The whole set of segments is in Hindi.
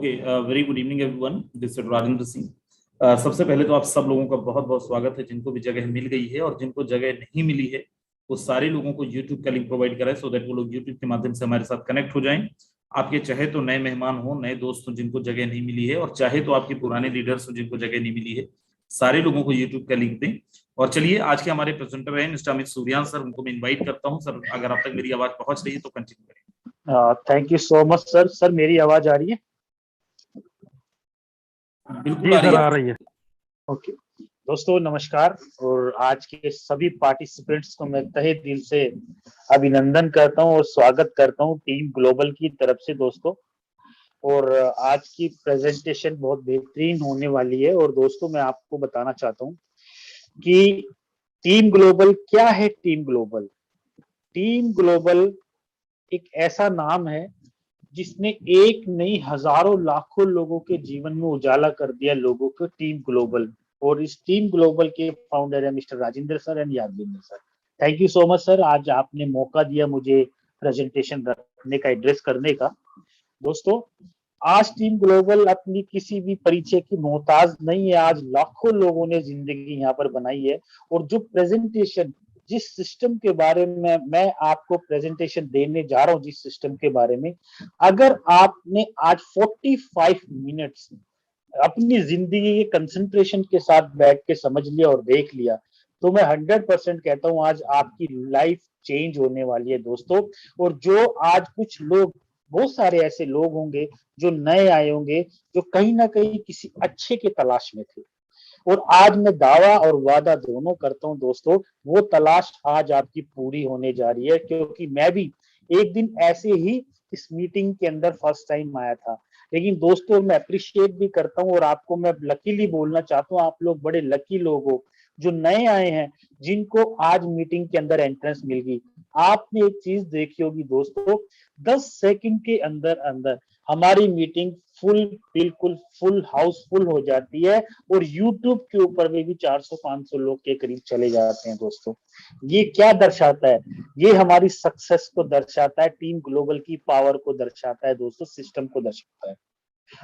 Okay, very good evening everyone, this is Rajendra Singh. सबसे पहले तो आप सब लोगों का बहुत बहुत स्वागत है, जिनको भी जगह मिल गई है और जिनको जगह नहीं मिली है वो सारे लोगों को यूट्यूब का लिंक प्रोवाइड करें सो दैट वो लोग यूट्यूब के माध्यम से हमारे साथ कनेक्ट हो जाएं। आपके चाहे तो नए मेहमान हो, नए दोस्त हो जिनको जगह नहीं मिली है, और चाहे तो आपके पुराने लीडर्स हो जिनको जगह नहीं मिली है, सारे लोगों को यूट्यूब का लिंक दें। और चलिए, आज के हमारे प्रेजेंटर हैं मिस्टर अमित सूर्यान सर, उनको मैं इन्वाइट करता हूँ। सर, अगर आप तक मेरी आवाज पहुंच रही है तो कंटिन्यू करें। Thank you so much sir. Sir मेरी आवाज आ रही है? बिल्कुल आ रही है। ओके दोस्तों, नमस्कार। और आज के सभी पार्टिसिपेंट्स को मैं तहे दिल से अभिनंदन करता हूं और स्वागत करता हूं टीम ग्लोबल की तरफ से दोस्तों। और आज की प्रेजेंटेशन बहुत बेहतरीन होने वाली है। और दोस्तों, मैं आपको बताना चाहता हूं कि टीम ग्लोबल क्या है। टीम ग्लोबल एक ऐसा नाम है जिसने एक नहीं हजारों लाखों लोगों के जीवन में उजाला कर दिया, लोगों को टीम ग्लोबल। और इस टीम ग्लोबल के फाउंडर है mister Rajendra sir and Yadvinder sir. Thank you so much sir, आज आपने मौका दिया मुझे प्रेजेंटेशन रखने का, एड्रेस करने का। दोस्तों, आज टीम ग्लोबल अपनी किसी भी परिचय की मोहताज नहीं है। आज लाखों लोगों ने जिंदगी यहाँ पर बनाई है। और जो प्रेजेंटेशन, जिस सिस्टम के बारे में मैं आपको प्रेजेंटेशन देने जा रहा हूँ, जिस सिस्टम के बारे में, अगर आपने आज 45 मिनट्स अपनी जिंदगी के कंसंट्रेशन के साथ बैठ के समझ लिया और देख लिया, तो मैं 100% कहता हूँ आज आपकी लाइफ चेंज होने वाली है दोस्तों। और जो आज कुछ लोग, बहुत सारे ऐसे लोग होंगे जो नए आए होंगे, जो कहीं ना कहीं किसी अच्छे के तलाश में थे, और आज मैं दावा और वादा दोनों करता हूं दोस्तों, वो तलाश आज आपकी पूरी होने जा रही है। क्योंकि मैं भी एक दिन ऐसे ही इस मीटिंग के अंदर फर्स्ट टाइम आया था। लेकिन दोस्तों, मैं अप्रिशिएट भी करता हूं और आपको मैं लकीली बोलना चाहता हूं, आप लोग बड़े लकी लोग हो जो नए आए हैं, जिनको आज मीटिंग के अंदर एंट्रेंस मिल गई। आपने एक चीज देखी होगी दोस्तों, 10 सेकंड के अंदर अंदर हमारी मीटिंग बिल्कुल फुल हाउसफुल हो जाती है। और YouTube के ऊपर में भी 400-500 लोग के करीब चले जाते हैं दोस्तों। ये क्या दर्शाता है? ये हमारी सक्सेस को दर्शाता है, टीम ग्लोबल की पावर को दर्शाता है दोस्तों, सिस्टम को दर्शाता है।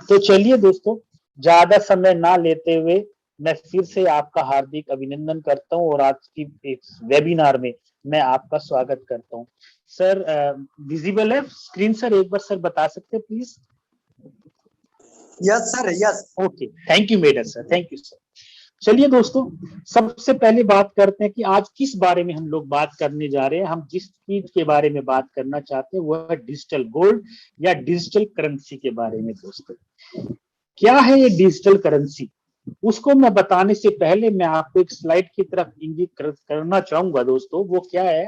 तो चलिए दोस्तों, ज्यादा समय ना लेते हुए मैं फिर से आपका हार्दिक अभिनंदन करता हूं और आज की इस वेबिनार में मैं आपका स्वागत करता हूं। सर, विजिबल है स्क्रीन? सर एक बार सर बता सकते हैं please? Yes sir, yes. Okay, thank you मेडर सर, थैंक यू सर। चलिए दोस्तों, सबसे पहले बात करते हैं कि आज किस बारे में हम लोग बात करने जा रहे हैं। हम जिस चीज के बारे में बात करना चाहते हैं वो है डिजिटल गोल्ड या डिजिटल करेंसी के बारे में। दोस्तों, क्या है ये डिजिटल करेंसी? उसको मैं बताने से पहले मैं आपको एक स्लाइड की तरफ इंगित करना चाहूंगा दोस्तों। वो क्या है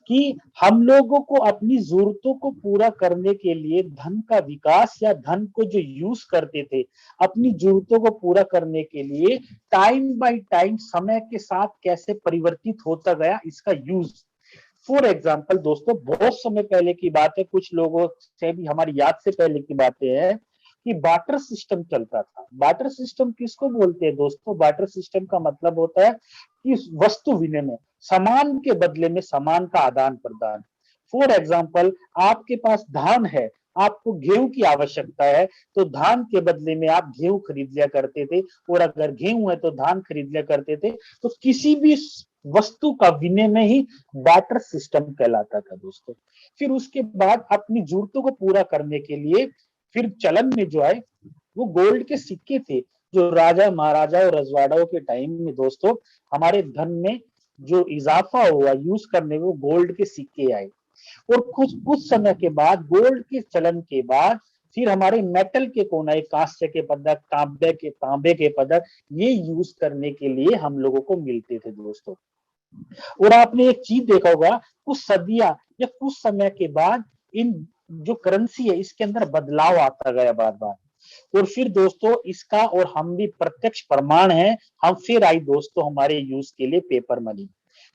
कि हम लोगों को अपनी जरूरतों को पूरा करने के लिए धन का विकास, या धन को जो यूज करते थे अपनी जरूरतों को पूरा करने के लिए, टाइम बाय टाइम, समय के साथ कैसे परिवर्तित होता गया इसका यूज। फॉर एग्जाम्पल दोस्तों, बहुत समय पहले की बात है, कुछ लोगों से भी हमारी याद से पहले की बातें हैं कि बार्टर सिस्टम चलता था। बार्टर सिस्टम किसको बोलते हैं दोस्तों? बार्टर सिस्टम का मतलब होता है कि वस्तु विनिमय, सामान के बदले में सामान का आदान प्रदान। फॉर एग्जाम्पल, आपके पास धान है, आपको गेहूं की आवश्यकता है, तो धान के बदले में आप गेहूं खरीद लिया करते थे। और अगर गेहूं है तो धान खरीद लिया करते थे। तो किसी भी वस्तु का विनिमय ही बार्टर सिस्टम कहलाता था दोस्तों। फिर उसके बाद अपनी जरूरतों को पूरा करने के लिए फिर चलन में जो आए वो गोल्ड के सिक्के थे, जो राजा महाराजा और रजवाड़ों के टाइम में दोस्तों हमारे धन में जो इजाफा हुआ यूज करने में, वो गोल्ड के सिक्के आए। और कुछ समय के बाद, गोल्ड के चलन के बाद, फिर हमारे मेटल के कोन आए, कांस्य के पदक, तांबे के पदक, ये यूज करने के लिए हम लोगों को मिलते थे दोस्तों। और आपने एक चीज देखा होगा, कुछ सदियां या कुछ समय के बाद इन जो करेंसी है इसके अंदर बदलाव आता गया बार बार। और फिर दोस्तों इसका, और हम भी प्रत्यक्ष प्रमाण हैं, हम फिर आई दोस्तों हमारे यूज के लिए पेपर मनी।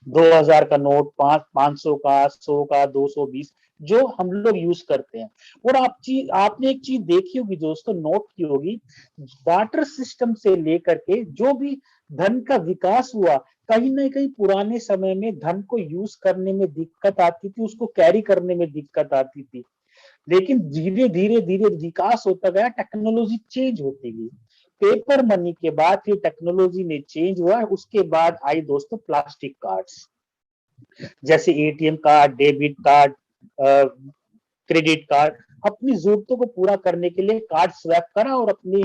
2000 का नोट, 500 का, 100 का, 220, जो हम लोग यूज करते हैं। और आपने एक चीज देखी होगी दोस्तों, नोट की होगी, बार्टर सिस्टम से लेकर के जो भी धन का विकास हुआ, कहीं ना कहीं पुराने समय में धन को यूज करने में दिक्कत आती थी, उसको कैरी करने में दिक्कत आती थी। लेकिन धीरे धीरे धीरे विकास होता गया, टेक्नोलॉजी चेंज होती गई। पेपर मनी के बाद फिर टेक्नोलॉजी में चेंज हुआ, उसके बाद आई दोस्तों प्लास्टिक कार्ड्स, जैसे ATM card, debit card, credit card. अपनी जरूरतों को पूरा करने के लिए कार्ड स्वैप करा और अपनी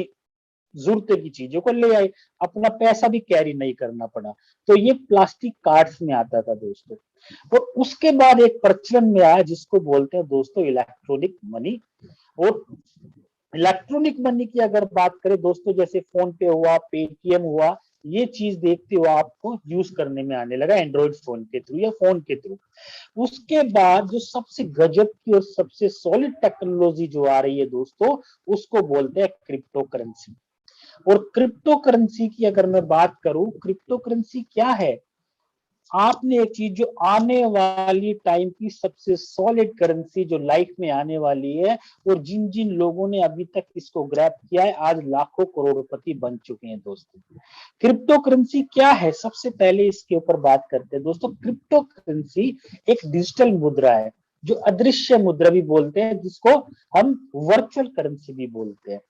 जरूरत की चीजों को ले आए, अपना पैसा भी कैरी नहीं करना पड़ा। तो ये प्लास्टिक कार्ड्स में आता था दोस्तों। और उसके बाद एक प्रचलन में आया जिसको बोलते हैं दोस्तों इलेक्ट्रॉनिक मनी। और इलेक्ट्रॉनिक मनी की अगर बात करें दोस्तों, जैसे फोन पे हुआ, पेटीएम हुआ, ये चीज देखते हो आपको यूज करने में आने लगा एंड्रॉइड फोन के थ्रू या फोन के थ्रू। उसके बाद जो सबसे गजब की और सबसे सॉलिड टेक्नोलॉजी जो आ रही है दोस्तों, उसको बोलते हैं क्रिप्टो करेंसी। और क्रिप्टो करेंसी की अगर मैं बात करूं, क्रिप्टो करेंसी क्या है? आपने एक चीज जो आने वाली टाइम की सबसे सॉलिड करेंसी जो लाइफ में आने वाली है, और जिन जिन लोगों ने अभी तक इसको ग्रैब किया है आज लाखों करोड़पति बन चुके हैं दोस्तों। क्रिप्टो करेंसी क्या है, सबसे पहले इसके ऊपर बात करते हैं दोस्तों। क्रिप्टो करेंसी एक डिजिटल मुद्रा है, जो अदृश्य मुद्रा भी बोलते हैं, जिसको हम वर्चुअल करेंसी भी बोलते हैं।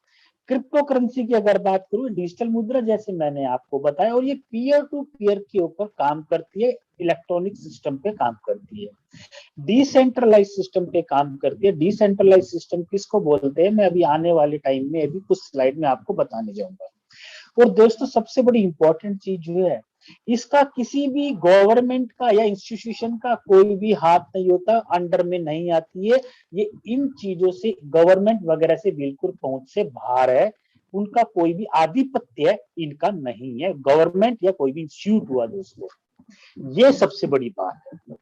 क्रिप्टो करेंसी की अगर बात करूं, डिजिटल मुद्रा जैसे मैंने आपको बताया, और ये पीयर टू पीयर के ऊपर काम करती है, इलेक्ट्रॉनिक सिस्टम पे काम करती है, डिसेंट्रलाइज सिस्टम पे काम करती है। डिसेंट्रलाइज सिस्टम किसको बोलते हैं, मैं अभी आने वाले टाइम में अभी कुछ स्लाइड में आपको बताने जाऊंगा। और दोस्तों सबसे बड़ी इंपॉर्टेंट चीज जो है, इसका किसी भी गवर्नमेंट का या इंस्टीट्यूशन का कोई भी हाथ नहीं होता, अंडर में नहीं आती है। ये इन चीजों से, गवर्नमेंट वगैरह से बिल्कुल पहुंच से बाहर है। उनका कोई भी आधिपत्य इनका नहीं है, गवर्नमेंट या कोई भी इंस्टीट्यूट हुआ दोस्तों, ये सबसे बड़ी बात है।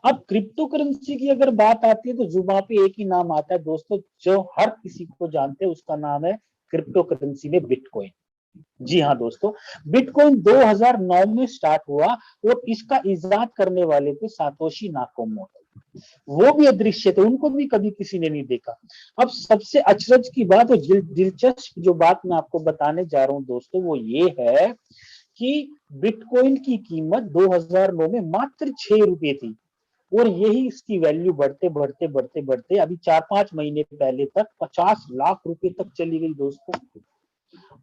अब क्रिप्टो करेंसी की अगर बात आती है तो जुबान पे एक ही नाम आता है दोस्तों, जो हर किसी को जानते हैं, उसका नाम है क्रिप्टो करेंसी में बिटकॉइन। जी हाँ दोस्तों, बिटकॉइन 2009 में स्टार्ट हुआ और इसका इजाद करने वाले थे सातोशी नाकामोटो। वो भी अदृश्य थे, उनको भी कभी किसी ने नहीं देखा। अब सबसे अचरज की बात और दिलचस्प जो बात मैं आपको बताने जा रहा हूं दोस्तों, वो ये है कि बिटकॉइन की कीमत 2009 में मात्र 6 रुपए थी, और यही इसकी वैल्यू बढ़ते बढ़ते बढ़ते बढ़ते अभी 4-5 महीने पहले तक 50 लाख रुपए तक चली गई दोस्तों।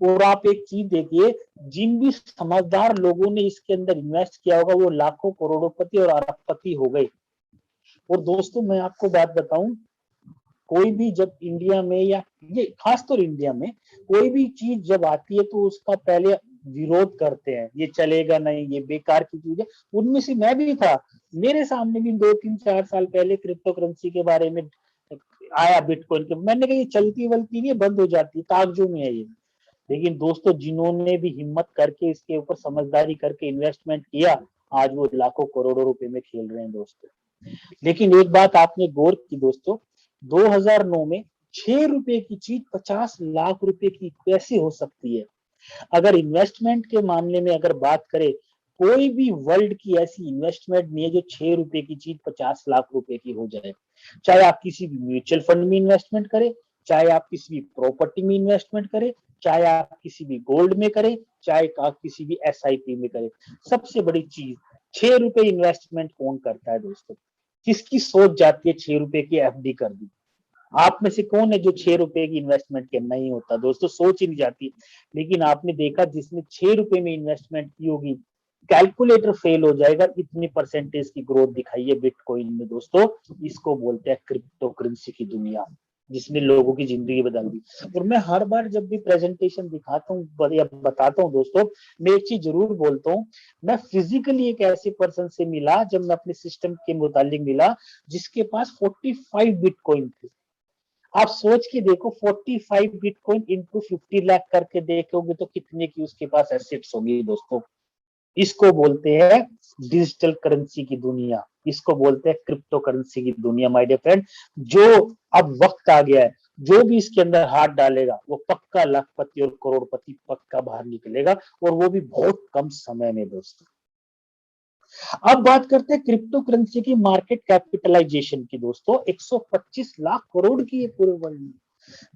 और आप एक चीज देखिए, जिन भी समझदार लोगों ने इसके अंदर इन्वेस्ट किया होगा, वो लाखों करोड़पति और अरबपति हो गए। और दोस्तों मैं आपको बात बताऊं, कोई भी जब इंडिया में, या ये खासतौर इंडिया में कोई भी चीज जब आती है तो उसका पहले विरोध करते हैं, ये चलेगा नहीं, ये बेकार की चीज है। उनमें से मैं भी था, मेरे सामने भी 2-3-4 साल पहले क्रिप्टो करेंसी के बारे में आया, बिटकॉइन के, मैंने कहा ये चलती वलती नहीं, बंद हो जाती है, कागजों में है ये। लेकिन दोस्तों जिन्होंने भी हिम्मत करके इसके ऊपर समझदारी करके इन्वेस्टमेंट किया, आज वो लाखों करोड़ों रुपए में खेल रहे हैं दोस्तों। लेकिन एक बात आपने गौर की दोस्तों, 2009 में 6 रुपए की चीज 50 लाख रुपए की कैसे हो सकती है? अगर इन्वेस्टमेंट के मामले में अगर बात करें, कोई भी वर्ल्ड की ऐसी इन्वेस्टमेंट नहीं है जो 6 रुपए की चीज 50 लाख रुपए की हो जाए। चाहे आप किसी भी म्यूचुअल फंड में इन्वेस्टमेंट करें, चाहे आप किसी भी प्रॉपर्टी में इन्वेस्टमेंट करें, चाहे आप किसी भी गोल्ड में करें, चाहे आप किसी भी SIP में करें, सबसे बड़ी चीज 6 रुपए इन्वेस्टमेंट कौन करता है दोस्तों? किसकी सोच जाती है 6 रुपए की FD कर दी? आप में से कौन है जो 6 रुपए की इन्वेस्टमेंट के? नहीं होता दोस्तों, सोच ही नहीं जाती। लेकिन आपने देखा जिसने 6 रुपए में इन्वेस्टमेंट की होगी, कैलकुलेटर फेल हो जाएगा, इतनी परसेंटेज की ग्रोथ दिखाई है बिटकॉइन में दोस्तों। इसको बोलते हैं क्रिप्टो करेंसी की दुनिया, जिसने लोगों की जिंदगी बदल दी। और मैं हर बार जब भी प्रेजेंटेशन दिखाता हूँ या बताता हूँ दोस्तों, मैं एक चीज जरूर बोलता हूँ, मैं फिजिकली एक ऐसे पर्सन से मिला, जब मैं अपने सिस्टम के मुतालिक मिला, जिसके पास 45 बिटकॉइन थे। आप सोच के देखो, 45 बिटकॉइन इंटू 50 लाख करके देखोगे तो कितने की उसके पास एसेट्स होंगी दोस्तों। इसको बोलते हैं डिजिटल करेंसी की दुनिया, इसको बोलते हैं क्रिप्टो करेंसी की दुनिया माय डियर फ्रेंड। जो अब वक्त आ गया है, जो भी इसके अंदर हाथ डालेगा वो पक्का लाखपति और करोड़पति पक्का बाहर निकलेगा, और वो भी बहुत कम समय में दोस्तों। अब बात करते हैं क्रिप्टो करेंसी की मार्केट कैपिटलाइजेशन की दोस्तों। 125 लाख करोड़ की है पूरे वर्ल्ड में।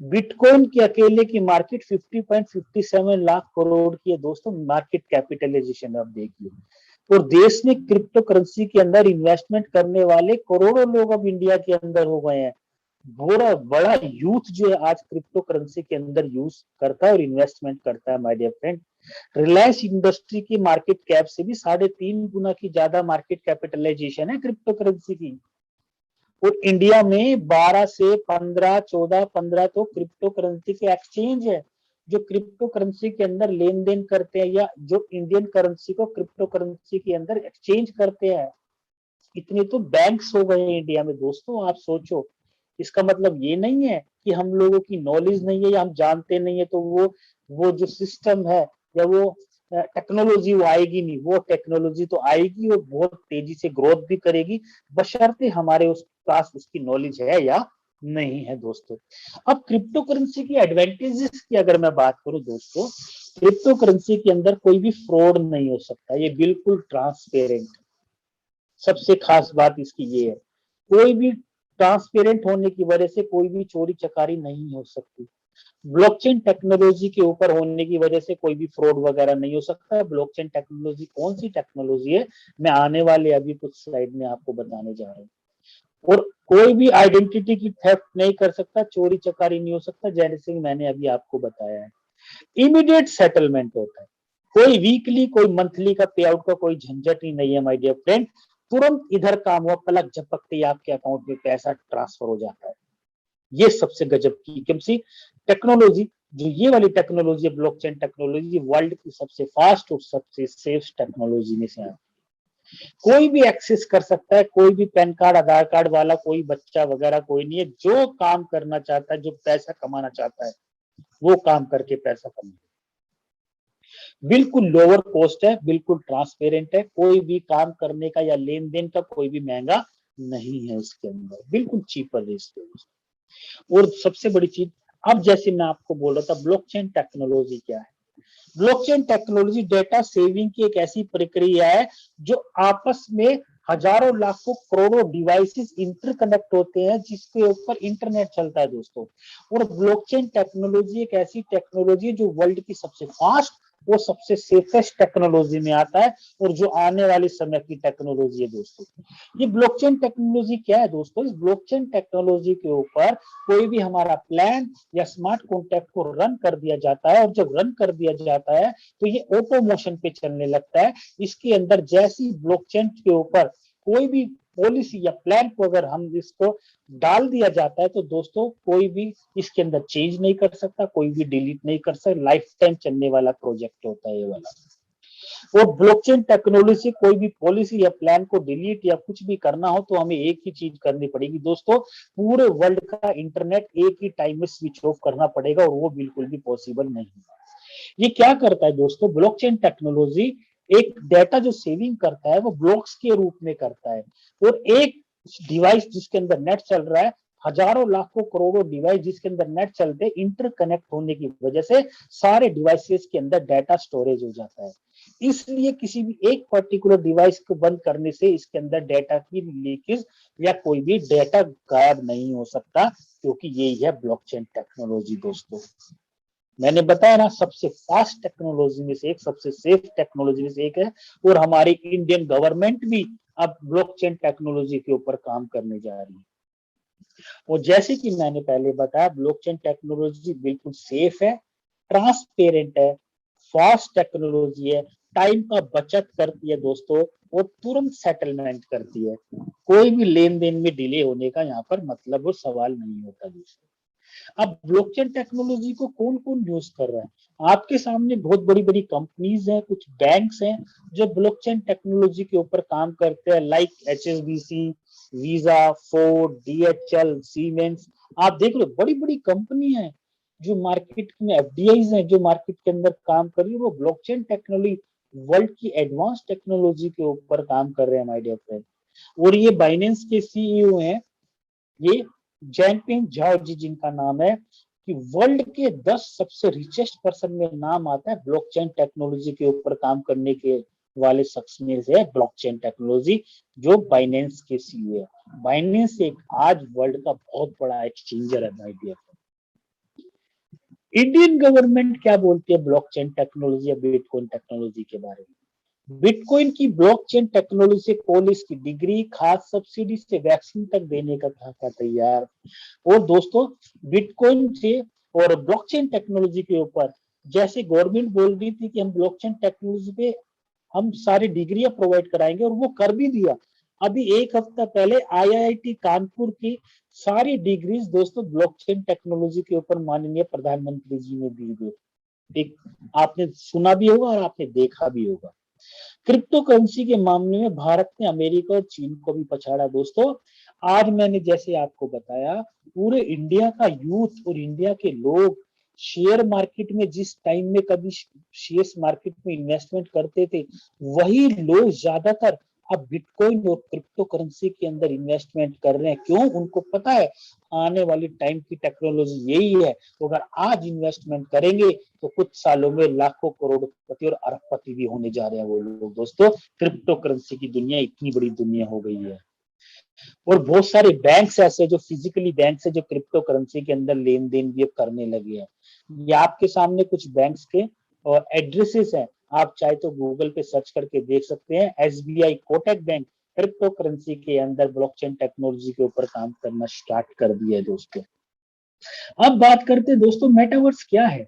बिटकॉइन की अकेले की मार्केट 50.57 लाख करोड़ की है दोस्तों, मार्केट कैपिटलाइजेशन अब देखिए। और देश में क्रिप्टो करेंसी के अंदर इन्वेस्टमेंट करने वाले करोड़ों लोग अब इंडिया के अंदर हो गए हैं। बड़ा बड़ा यूथ जो है आज क्रिप्टो करेंसी के अंदर यूज करता है और इन्वेस्टमेंट करता है my dear friend. Reliance industry की मार्केट कैप से भी 3.5 गुना की ज्यादा मार्केट कैपिटलाइजेशन है क्रिप्टो करेंसी की। और इंडिया में 12 से 15, 14-15 तो क्रिप्टो करेंसी के एक्सचेंज है जो क्रिप्टो करेंसी के अंदर लेन देन करते हैं या जो इंडियन करेंसी को क्रिप्टो करेंसी के अंदर एक्सचेंज करते हैं। इतने तो बैंक्स हो गए हैं इंडिया में दोस्तों, आप सोचो। इसका मतलब ये नहीं है कि हम लोगों की नॉलेज नहीं है या हम जानते नहीं है तो वो जो सिस्टम है या वो टेक्नोलॉजी वो आएगी नहीं। वो टेक्नोलॉजी तो आएगी और बहुत तेजी से ग्रोथ भी करेगी, बशर्ते हमारे उस पास उसकी नॉलेज है या नहीं है दोस्तों। अब क्रिप्टो करेंसी की एडवांटेजेस की अगर मैं बात करूं दोस्तों, क्रिप्टो करेंसी के अंदर कोई भी फ्रॉड नहीं हो सकता, ये बिल्कुल ट्रांसपेरेंट। सबसे खास बात इसकी ये है, कोई भी ट्रांसपेरेंट होने की वजह से कोई भी चोरी चकारी नहीं हो सकती। ब्लॉकचेन टेक्नोलॉजी के ऊपर होने की वजह से कोई भी फ्रॉड वगैरह नहीं हो सकता। ब्लॉकचेन टेक्नोलॉजी कौन सी टेक्नोलॉजी है, मैं आने वाले अभी कुछ स्लाइड में आपको बताने जा रहा हूँ। और कोई भी आइडेंटिटी की थेफ्ट नहीं कर सकता, चोरी चकारी नहीं हो सकता, जैसे मैंने अभी आपको बताया है। इमीडिएट सेटलमेंट होता है, कोई वीकली कोई मंथली का पे आउट का कोई झंझट ही नहीं है माय डियर फ्रेंड। तुरंत इधर काम हुआ, पलक झपकते ही आपके अकाउंट में पैसा ट्रांसफर हो जाता है। ये सबसे गजब की किमसी टेक्नोलॉजी, जो ये वाली टेक्नोलॉजी है ब्लॉकचेन टेक्नोलॉजी, वर्ल्ड की सबसे फास्ट और सबसे सेफ टेक्नोलॉजी में से है। कोई भी एक्सेस कर सकता है, कोई भी पैन कार्ड आधार कार्ड वाला कोई बच्चा वगैरह कोई नहीं है। जो काम करना चाहता है, जो पैसा कमाना चाहता है, वो काम करके पैसा कमाए। बिल्कुल लोअर कॉस्ट है, बिल्कुल ट्रांसपेरेंट है, कोई भी काम करने का या लेन देन का कोई भी महंगा नहीं है इसके अंदर, बिल्कुल चीपर रेट पे। और सबसे बड़ी चीज, अब जैसे मैं आपको बोल रहा था ब्लॉकचेन टेक्नोलॉजी क्या है। ब्लॉकचेन टेक्नोलॉजी डेटा सेविंग की एक ऐसी प्रक्रिया है जो आपस में हजारों लाखों करोड़ों डिवाइसेस इंटरकनेक्ट होते हैं जिसके ऊपर इंटरनेट चलता है दोस्तों। और ब्लॉकचेन टेक्नोलॉजी एक ऐसी टेक्नोलॉजी है जो वर्ल्ड की सबसे फास्ट वो सबसे सेफेस्ट टेक्नोलॉजी में आता है और जो आने वाले समय की टेक्नोलॉजी है दोस्तों। ये ब्लॉकचेन टेक्नोलॉजी क्या है दोस्तों, इस ब्लॉकचेन टेक्नोलॉजी के ऊपर कोई भी हमारा प्लान या स्मार्ट कॉन्ट्रैक्ट को रन कर दिया जाता है और जब रन कर दिया जाता है तो ये ऑटोमोशन पे चलने लगता है। इसके अंदर जैसी ब्लॉकचेन के ऊपर कोई भी पॉलिसी या प्लान को अगर हम इसको डाल दिया जाता है तो दोस्तों कोई भी इसके अंदर चेंज नहीं कर सकता, कोई भी डिलीट नहीं कर सकता। लाइफ टाइम चलने वाला प्रोजेक्ट होता है ये वाला। और ब्लॉकचेन टेक्नोलॉजी कोई भी पॉलिसी या प्लान को डिलीट या कुछ भी करना हो तो हमें एक ही चीज करनी पड़ेगी दोस्तों, पूरे वर्ल्ड का इंटरनेट एक ही टाइम में स्विच ऑफ करना पड़ेगा और वो बिल्कुल भी पॉसिबल नहीं है। ये क्या करता है दोस्तों, ब्लॉकचेन टेक्नोलॉजी एक डेटा जो सेविंग करता है वो ब्लॉक्स के रूप में करता है। और एक डिवाइस जिसके अंदर नेट चल रहा है, हजारों लाखों करोड़ों डिवाइस जिसके अंदर नेट चलते हैं, इंटरकनेक्ट होने की वजह से सारे डिवाइसेस के अंदर डाटा स्टोरेज हो जाता है। इसलिए किसी भी एक पर्टिकुलर डिवाइस को बंद करने से इसके अंदर डेटा की लीकेज या कोई भी डेटा गायब नहीं हो सकता, क्योंकि यही है ब्लॉकचेन टेक्नोलॉजी दोस्तों। मैंने बताया ना, सबसे फास्ट टेक्नोलॉजी में से एक, सबसे सेफ टेक्नोलॉजी में से एक है। और हमारी इंडियन गवर्नमेंट भी अब ब्लॉकचेन टेक्नोलॉजी के ऊपर काम करने जा रही है। और जैसे कि मैंने पहले बताया, ब्लॉकचेन टेक्नोलॉजी बिल्कुल सेफ है, ट्रांसपेरेंट है, फास्ट टेक्नोलॉजी है, टाइम का बचत करती है दोस्तों और तुरंत सेटलमेंट करती है। कोई भी लेन देन में डिले होने का यहाँ पर मतलब और सवाल नहीं होता दोस्तों। अब ब्लॉकचेन टेक्नोलॉजी को कौन कौन यूज कर रहा है, आपके सामने बहुत बड़ी बड़ी कंपनीज हैं, कुछ बैंक्स हैं जो ब्लॉकचेन टेक्नोलॉजी के ऊपर काम करते हैं, like HSBC, visa, Ford, DHL, siemens. आप देख लो बड़ी बड़ी कंपनी है जो मार्केट में FDIs हैं जो मार्केट के अंदर काम कर रही है, वो ब्लॉकचेन टेक्नोलॉजी वर्ल्ड की एडवांस टेक्नोलॉजी के ऊपर काम कर रहे हैं माय डियर फ्रेंड। और ये बाइनेंस के CEO हैं, ये जैनपिंग झाओ जी जिनका नाम है, कि वर्ल्ड के 10 सबसे रिचेस्ट पर्सन में नाम आता है ब्लॉकचेन टेक्नोलॉजी के ऊपर काम करने के वाले शख्स में से है ब्लॉकचेन टेक्नोलॉजी, जो बाइनेंस के CEO है। बाइनेंस एक आज वर्ल्ड का बहुत बड़ा एक्सचेंजर है भाई डियर। इंडियन गवर्नमेंट क्या बोलती है ब्लॉकचेन टेक्नोलॉजी या बिटकॉइन टेक्नोलॉजी के बारे में, बिटकॉइन की ब्लॉकचेन टेक्नोलॉजी से कॉलेज की डिग्री, खास सब्सिडी से वैक्सीन तक देने का था तैयार। और दोस्तों बिटकॉइन से और ब्लॉकचेन टेक्नोलॉजी के ऊपर जैसे गवर्नमेंट बोल रही थी कि हम ब्लॉकचेन टेक्नोलॉजी पे हम सारी डिग्रियां प्रोवाइड कराएंगे, और वो कर भी दिया। अभी एक हफ्ता पहले आईआईटी कानपुर की सारी डिग्रीज दोस्तों ब्लॉकचेन टेक्नोलॉजी के ऊपर माननीय प्रधानमंत्री जी ने दी गई। एक आपने सुना भी होगा और आपने देखा भी होगा। क्रिप्टो करेंसी के मामले में भारत ने अमेरिका और चीन को भी पछाड़ा दोस्तों। आज मैंने जैसे आपको बताया, पूरे इंडिया का यूथ और इंडिया के लोग शेयर मार्केट में जिस टाइम में कभी शेयर मार्केट में इन्वेस्टमेंट करते थे, वही लोग ज्यादातर अब बिटकॉइन और क्रिप्टो करेंसी के अंदर इन्वेस्टमेंट कर रहे हैं। क्यों? उनको पता है आने वाली टाइम की टेक्नोलॉजी यही है, तो अगर आज इन्वेस्टमेंट करेंगे तो कुछ सालों में लाखों करोड़पति और अरबपति भी होने जा रहे हैं वो लोग दोस्तों। क्रिप्टो करेंसी की दुनिया इतनी बड़ी दुनिया हो गई है। और बहुत सारे बैंक्स ऐसे जो फिजिकली बैंक्स है जो क्रिप्टो करेंसी के अंदर लेन देन भी करने लगे हैं। ये आपके सामने कुछ बैंक्स के और एड्रेसेस हैं, आप चाहे तो गूगल पे सर्च करके देख सकते हैं। SBI, Kotak bank crypto currency के अंदर ब्लॉकचेन टेक्नोलॉजी के ऊपर काम करना स्टार्ट कर दिया है दोस्तों। अब बात करते हैं दोस्तों मेटावर्स क्या है।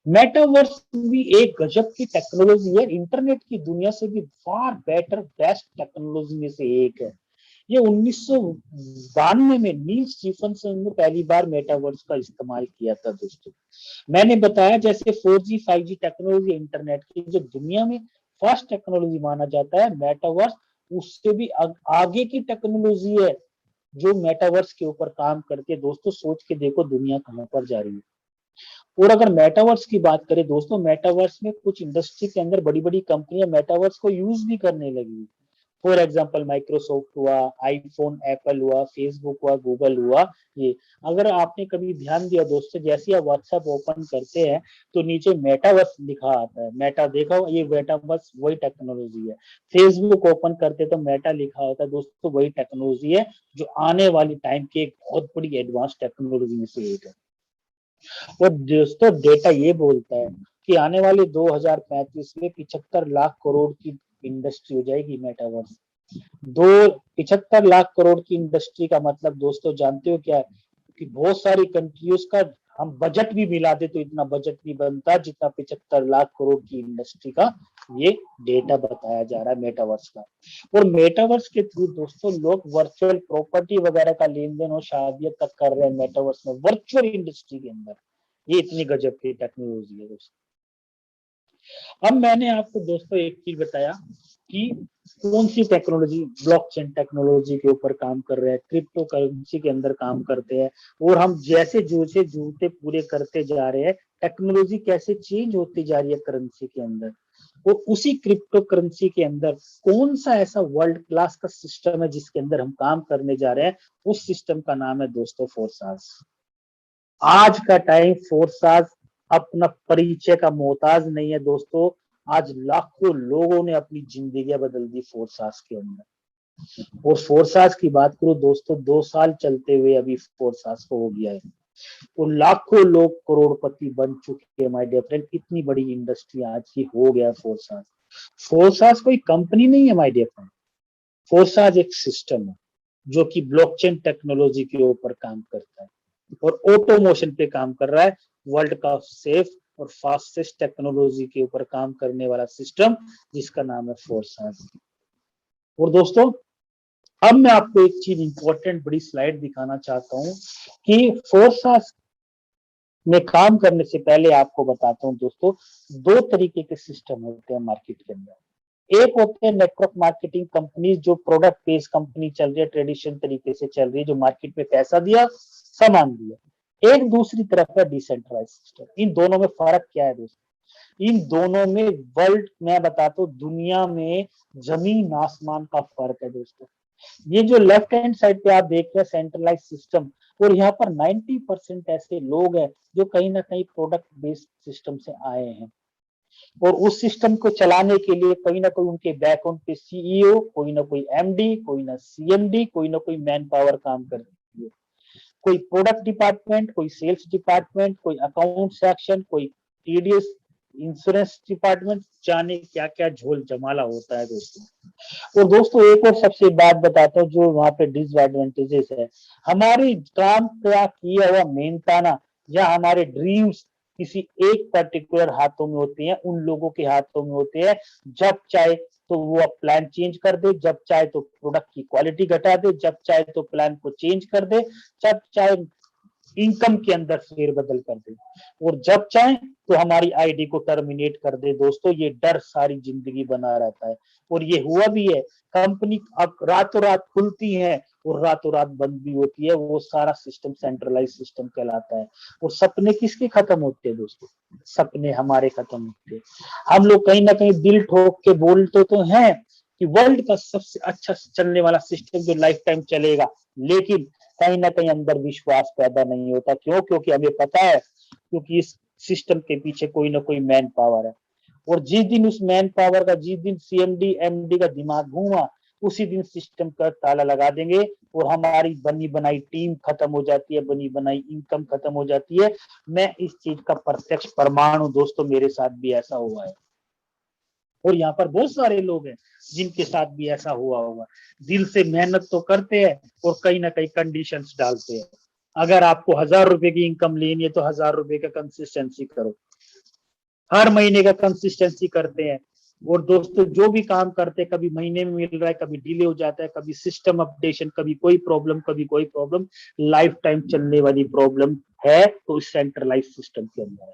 मेटावर्स भी एक गजब की टेक्नोलॉजी है, इंटरनेट की दुनिया से भी फार बेटर बेस्ट टेक्नोलॉजी में से एक है। ये 1992 में नील स्टीफनसन ने पहली बार मेटावर्स का इस्तेमाल किया था दोस्तों। मैंने बताया जैसे 4G 5G टेक्नोलॉजी इंटरनेट की जो दुनिया में फास्ट टेक्नोलॉजी माना जाता है, मेटावर्स उससे भी आगे की टेक्नोलॉजी है जो मेटावर्स के ऊपर काम करती है। दोस्तों सोच के देखो दुनिया कहां पर जा रही है। और अगर मेटावर्स की बात करें दोस्तों, मेटावर्स में कुछ इंडस्ट्री के अंदर बड़ी बड़ी कंपनियां मेटावर्स को यूज भी करने लगी। फॉर एग्जाम्पल माइक्रोसॉफ्ट हुआ, आईफोन एप्पल हुआ, फेसबुक हुआ, गूगल हुआ। ये अगर आपने कभी ध्यान दिया दोस्तों, जैसे आप व्हाट्सएप ओपन करते हैं तो नीचे मेटावर्स लिखा आता है। मेटा देखा हो, ये मेटावर्स वही टेक्नोलॉजी है। फेसबुक ओपन करते तो मेटा लिखा होता है दोस्तों, वही टेक्नोलॉजी है जो आने वाली टाइम की एक बहुत बड़ी एडवांस टेक्नोलॉजी में से एक है। और दोस्तों डेटा ये बोलता है कि आने वाले 2035 में 75 लाख करोड़ की इंडस्ट्री हो जाएगी मेटावर्स। 75 लाख करोड़ की इंडस्ट्री का मतलब दोस्तों जानते हो क्या है? कि बहुत सारी कंट्रीज का हम बजट भी मिला दे तो इतना बजट नहीं बनता जितना 75 लाख करोड़ की इंडस्ट्री का ये डेटा बताया जा रहा है मेटावर्स का। और मेटावर्स के थ्रू दोस्तों लोग वर्चुअल प्रॉपर्टी वगैरह का लेन देन और शादियां तक कर रहे हैं मेटावर्स में, वर्चुअल इंडस्ट्री के अंदर। ये इतनी गजब की टेक्नोलॉजी है दोस्तों। अब मैंने आपको दोस्तों एक चीज बताया कि कौन सी टेक्नोलॉजी ब्लॉकचेन टेक्नोलॉजी के ऊपर काम कर रहे हैं, क्रिप्टो करेंसी के अंदर काम करते हैं। और हम जैसे जैसे जूते पूरे करते जा रहे हैं, टेक्नोलॉजी कैसे चेंज होती जा रही है करेंसी के अंदर। और उसी क्रिप्टो करेंसी के अंदर कौन सा ऐसा वर्ल्ड क्लास का सिस्टम है जिसके अंदर हम काम करने जा रहे हैं, उस सिस्टम का नाम है दोस्तों फोर्सास। आज का टाइम फोर्सास अपना परिचय का मोहताज नहीं है दोस्तों। आज लाखों लोगों ने अपनी जिंदगियां बदल दी फोर्सास के अंदर। और फोर्सास की बात करूं दोस्तों, 2 साल चलते हुए अभी फोर्सास को हो गया है। और लाखों लोग करोड़पति बन चुके हैं माय डियर फ्रेंड। इतनी बड़ी इंडस्ट्री आज की हो गया फोर्सास। फोर्सास कोई कंपनी नहीं है माय डियर फ्रेंड, फोर्सास एक सिस्टम है जो कि ब्लॉकचेन टेक्नोलॉजी के ऊपर काम करता है और ऑटोमोशन पे काम कर रहा है। वर्ल्ड का सेफ और फास्टेस्ट टेक्नोलॉजी के ऊपर काम करने वाला सिस्टम जिसका नाम है फोर्सास। और दोस्तों अब मैं आपको एक चीज इंपॉर्टेंट बड़ी स्लाइड दिखाना चाहता हूं कि फोर्सास में काम करने से पहले आपको बताता हूं दोस्तों, 2 तरीके के सिस्टम होते हैं मार्केट के अंदर। एक होते हैं नेटवर्क मार्केटिंग कंपनी जो प्रोडक्ट बेस्ड कंपनी चल रही है, ट्रेडिशनल तरीके से चल रही है, जो मार्केट में पैसा दिया सामान दिया। एक दूसरी तरफ है डिसेंट्रलाइज सिस्टम। इन दोनों में फर्क क्या है दोस्तों? इन दोनों में वर्ल्ड मैं बताता हूँ दुनिया में जमीन आसमान का फर्क है दोस्तों। ये जो लेफ्ट हैंड साइड पे आप देख रहे हैं सेंट्रलाइज सिस्टम, और यहाँ पर 90% ऐसे लोग हैं जो कहीं ना कहीं प्रोडक्ट बेस्ड सिस्टम से आए हैं। और उस सिस्टम को चलाने के लिए कोई ना कोई उनके बैकग्राउंड पे सीईओ, कोई ना कोई एमडी, कोई ना सीएमडी, कोई ना कोई मैन पावर काम करती है। कोई प्रोडक्ट डिपार्टमेंट, कोई सेल्स डिपार्टमेंट, कोई अकाउंट सेक्शन, कोई टीडीएस इंश्योरेंस डिपार्टमेंट जाने क्या क्या झोल जमाला होता है दोस्तों। और दोस्तों एक और सबसे बात बताता हूँ जो वहाँ पे डिसएडवांटेजेस है, हमारी काम क्या किया हुआ मेहनताना या हमारे ड्रीम्स किसी एक पर्टिकुलर हाथों में होते हैं, उन लोगों के हाथों में होते हैं। जब चाहे तो वो अब प्लान चेंज कर दे, जब चाहे तो प्रोडक्ट की क्वालिटी घटा दे, जब चाहे तो प्लान को चेंज कर दे, जब चाहे इनकम के अंदर फेरबदल कर दे, और जब चाहे तो हमारी आईडी को टर्मिनेट कर दे। दोस्तों ये डर सारी जिंदगी बना रहता है, और ये हुआ भी है। कंपनी अब रातों रात खुलती है और रातों रात बंद भी होती है, वो सारा सिस्टम सेंट्रलाइज सिस्टम कहलाता है। और सपने किसके खत्म होते हैं दोस्तों? सपने हमारे खत्म होते हैं। हम लोग कहीं ना कहीं दिल ठोक के बोलते तो हैं कि वर्ल्ड का सबसे अच्छा चलने वाला सिस्टम जो लाइफ टाइम चलेगा, लेकिन कहीं ना कहीं अंदर विश्वास पैदा नहीं होता। क्यों? क्योंकि हमें पता है, क्योंकि इस सिस्टम के पीछे कोई ना कोई मैन पावर है, और जिस दिन उस मैन पावर का, जिस दिन सीएमडी एमडी का दिमाग घूमा, उसी दिन सिस्टम का ताला लगा देंगे और हमारी बनी बनाई टीम खत्म हो जाती है, बनी बनाई इनकम खत्म हो जाती है। मैं इस चीज का प्रत्यक्ष प्रमाण हूं दोस्तों, मेरे साथ भी ऐसा हुआ है, और यहाँ पर बहुत सारे लोग हैं जिनके साथ भी ऐसा हुआ होगा। दिल से मेहनत तो करते हैं और कहीं ना कहीं कंडीशंस डालते हैं। अगर आपको 1000 रुपए की इनकम लेनी है तो 1000 रुपए का कंसिस्टेंसी करो, हर महीने का कंसिस्टेंसी करते हैं। और दोस्तों जो भी काम करते हैं, कभी महीने में मिल रहा है, कभी डिले हो जाता है, कभी सिस्टम अपडेशन, कभी कोई प्रॉब्लम, कभी कोई प्रॉब्लम, लाइफ टाइम चलने वाली प्रॉब्लम है तो इस सेंट्रलाइज सिस्टम के अंदर है।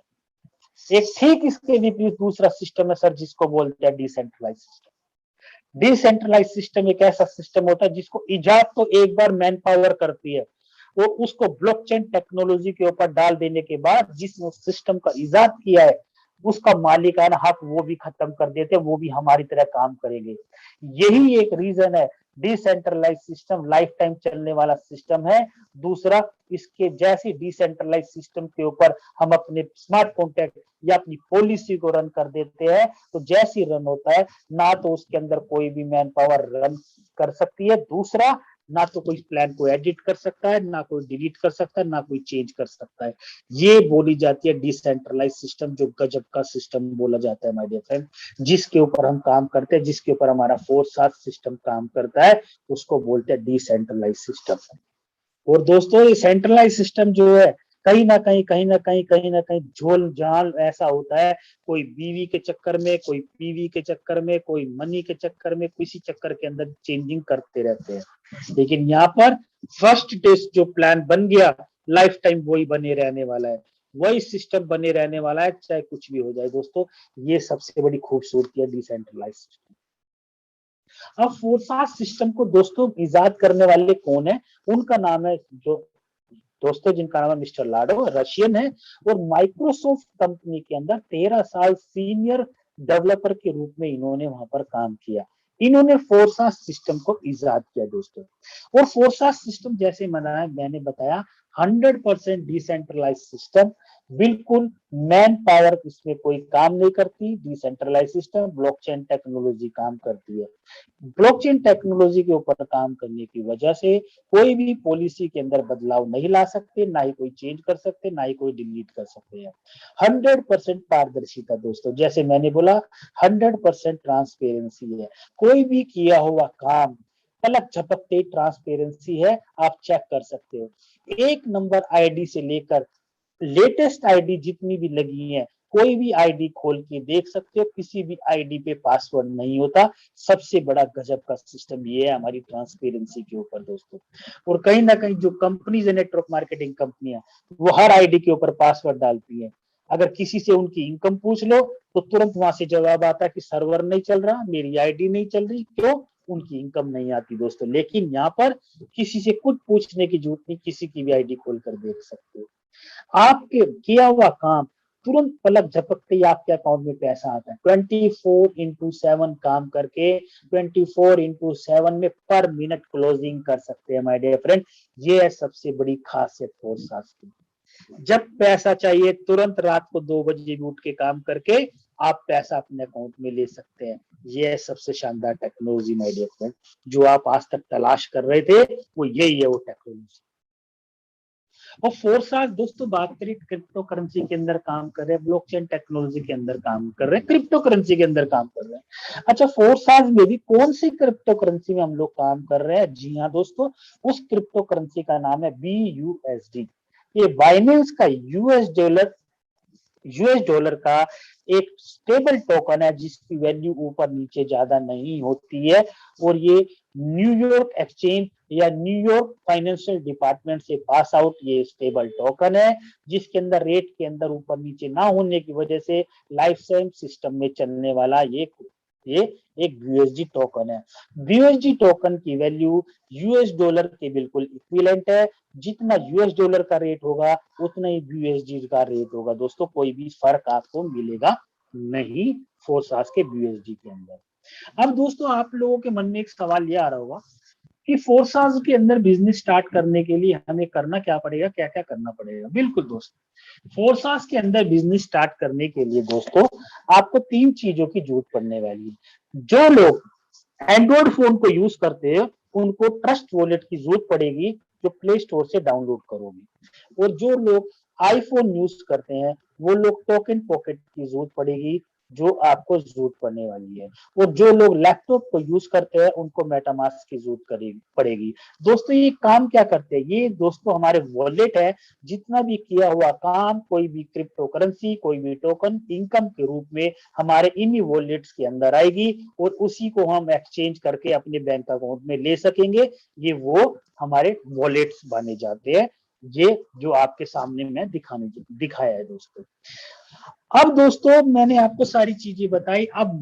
एक ठीक इसके विपरीत दूसरा सिस्टम है सर, जिसको बोलते हैं डिसेंट्रलाइज सिस्टम। डिसेंट्रलाइज सिस्टम एक ऐसा सिस्टम होता है जिसको इजाद तो एक बार मैन पावर करती है, वो उसको ब्लॉकचेन टेक्नोलॉजी के ऊपर डाल देने के बाद जिसने उस सिस्टम का इजाद किया है, उसका मालिकाना हक वो भी खत्म कर देते, वो भी हमारी तरह काम करेंगे। यही एक रीजन है, डिसेंट्रलाइज सिस्टम लाइफ टाइम चलने वाला सिस्टम है। दूसरा, इसके जैसे डिसेंट्रलाइज सिस्टम के ऊपर हम अपने स्मार्ट कॉन्ट्रैक्ट या अपनी पॉलिसी को रन कर देते हैं, तो जैसी रन होता है, ना तो उसके अंदर कोई भी मैन पावर रन कर सकती है, दूसरा ना तो कोई प्लान को एडिट कर सकता है, ना कोई डिलीट कर सकता है, ना कोई चेंज कर सकता है। ये बोली जाती है डिसेंट्रलाइज सिस्टम, जो गजब का सिस्टम बोला जाता है माय डियर फ्रेंड। जिसके ऊपर हम काम करते हैं, जिसके ऊपर हमारा फोर्स सिस्टम काम करता है, उसको बोलते हैं डिसेंट्रलाइज सिस्टम। और दोस्तों ये सेंट्रलाइज सिस्टम जो है, कहीं ना कहीं झोल झाल ऐसा होता है। कोई बीवी के चक्कर में, कोई पीवी के चक्कर में, कोई मनी के चक्कर में, किसी चक्कर के अंदर चेंजिंग करते रहते हैं। लेकिन यहाँ पर फर्स्ट टेस्ट जो प्लान बन गया, लाइफ टाइम वही बने रहने वाला है, वही सिस्टम बने रहने वाला है, चाहे कुछ भी हो जाए दोस्तों। ये सबसे बड़ी खूबसूरती है डिसेंट्रलाइज सिस्टम। अब फोरसास सिस्टम को दोस्तों इजाद करने वाले कौन है? उनका नाम है, जो दोस्तों जिनका नाम है मिस्टर लाडो, रशियन है, और माइक्रोसॉफ्ट कंपनी के अंदर 13 साल सीनियर डेवलपर के रूप में इन्होंने वहां पर काम किया। इन्होंने फोरसास सिस्टम को इजाद किया दोस्तों। और फोरसास सिस्टम जैसे मैंने बताया 100% डिसेंट्रलाइज सिस्टम, बिल्कुल मैन पावर इसमें कोई काम नहीं करती। डिसेंट्रलाइज सिस्टम ब्लॉकचेन टेक्नोलॉजी काम करती है। ब्लॉकचेन टेक्नोलॉजी के ऊपर काम करने की वजह से कोई भी पॉलिसी के अंदर बदलाव नहीं ला सकते, ना ही कोई चेंज कर सकते, ना ही कोई डिलीट कर सकते हैं। 100% पारदर्शिता दोस्तों, जैसे मैंने बोला 100% ट्रांसपेरेंसी है। कोई भी किया हुआ काम पलक झपकते ट्रांसपेरेंसी है, आप चेक कर सकते हो। एक नंबर आईडी से लेकर लेटेस्ट आईडी जितनी भी लगी है, कोई भी आईडी खोल के देख सकते हो, किसी भी आईडी पे पासवर्ड नहीं होता। सबसे बड़ा गजब का सिस्टम ये है हमारी ट्रांसपेरेंसी के ऊपर दोस्तों। और कहीं ना कहीं जो कंपनीज है, नेटवर्क मार्केटिंग कंपनियां, वो हर आईडी के ऊपर पासवर्ड डालती है। अगर किसी से उनकी इनकम पूछ लो तो तुरंत वहां से जवाब आता है कि सर्वर नहीं चल रहा, मेरी आईडी नहीं चल रही। क्यों? उनकी इनकम नहीं आती दोस्तों। लेकिन यहाँ पर किसी से कुछ पूछने की जरूरत नहीं, किसी की भी आईडी खोल कर देख सकते हो। आपके किया हुआ काम तुरंत पलक झपकते ही आपके अकाउंट में पैसा आता है। 24/7 काम करके 24/7 में पर मिनट क्लोजिंग कर सकते हैं माय डियर फ्रेंड। ये है सबसे बड़ी खासियत फोरसास की। जब पैसा चाहिए तुरंत रात को 2 बजे भी उठ के काम करके आप पैसा अपने अकाउंट में ले सकते हैं। ये है सबसे शानदार टेक्नोलॉजी माय डियर फ्रेंड, जो आप आज तक तलाश कर रहे थे, वो यही है वो टेक्नोलॉजी। और फोर्सास दोस्तों बात करें क्रिप्टो करेंसी के अंदर काम कर रहे हैं, ब्लॉकचेन टेक्नोलॉजी के अंदर काम कर रहे हैं, क्रिप्टो करेंसी के अंदर काम कर रहे हैं। अच्छा, फोर्सास में भी कौन सी क्रिप्टो करेंसी में हम लोग काम कर रहे हैं? जी हाँ दोस्तों, उस क्रिप्टो करेंसी का नाम है BUSD। ये बाइनेंस का यूएस डॉलर का एक स्टेबल टोकन है जिसकी वैल्यू ऊपर नीचे ज्यादा नहीं होती है, और ये न्यूयॉर्क एक्सचेंज या न्यूयॉर्क फाइनेंशियल डिपार्टमेंट से पास आउट ये स्टेबल टोकन है, जिसके अंदर रेट के अंदर ऊपर नीचे ना होने की वजह से लाइफ टाइम सिस्टम में चलने वाला ये एक BUSD टोकन है। BUSD टोकन की वैल्यू यूएस डॉलर के बिल्कुल इक्विवेलेंट है। जितना यूएस डॉलर का रेट होगा उतना ही BUSD का रेट होगा दोस्तों, कोई भी फर्क आपको मिलेगा नहीं फोर्सास के BUSD के अंदर। अब दोस्तों आप लोगों के मन में एक सवाल ये आ रहा होगा कि फोर्सास के अंदर बिजनेस स्टार्ट करने के लिए हमें करना क्या पड़ेगा, क्या क्या करना पड़ेगा? बिल्कुल दोस्तों, फोर्सास के अंदर बिजनेस स्टार्ट करने के लिए दोस्तों आपको 3 चीजों की जरूरत पड़ने वाली है। जो लोग एंड्रॉइड फोन को यूज करते हैं उनको ट्रस्ट वॉलेट की जरूरत पड़ेगी, जो प्ले स्टोर से डाउनलोड करोगे। और जो लोग आईफोन यूज करते हैं वो लोग टोकन पॉकेट की जरूरत पड़ेगी, जो आपको जरूरत पड़ने वाली है। और जो लोग लैपटॉप को यूज करते हैं उनको मेटामास्क की जरूरत पड़ेगी। दोस्तों ये काम क्या करते हैं? ये दोस्तों हमारे वॉलेट है, जितना भी किया हुआ काम, कोई भी क्रिप्टो करेंसी, कोई भी टोकन इनकम के रूप में हमारे इन्हीं वॉलेट्स के अंदर आएगी, और उसी को हम एक्सचेंज करके अपने बैंक अकाउंट में ले सकेंगे। ये वो हमारे वॉलेट्स बने जाते हैं, ये जो आपके सामने मैं दिखाया है दोस्तों। अब दोस्तों मैंने आपको सारी चीजें बताई। अब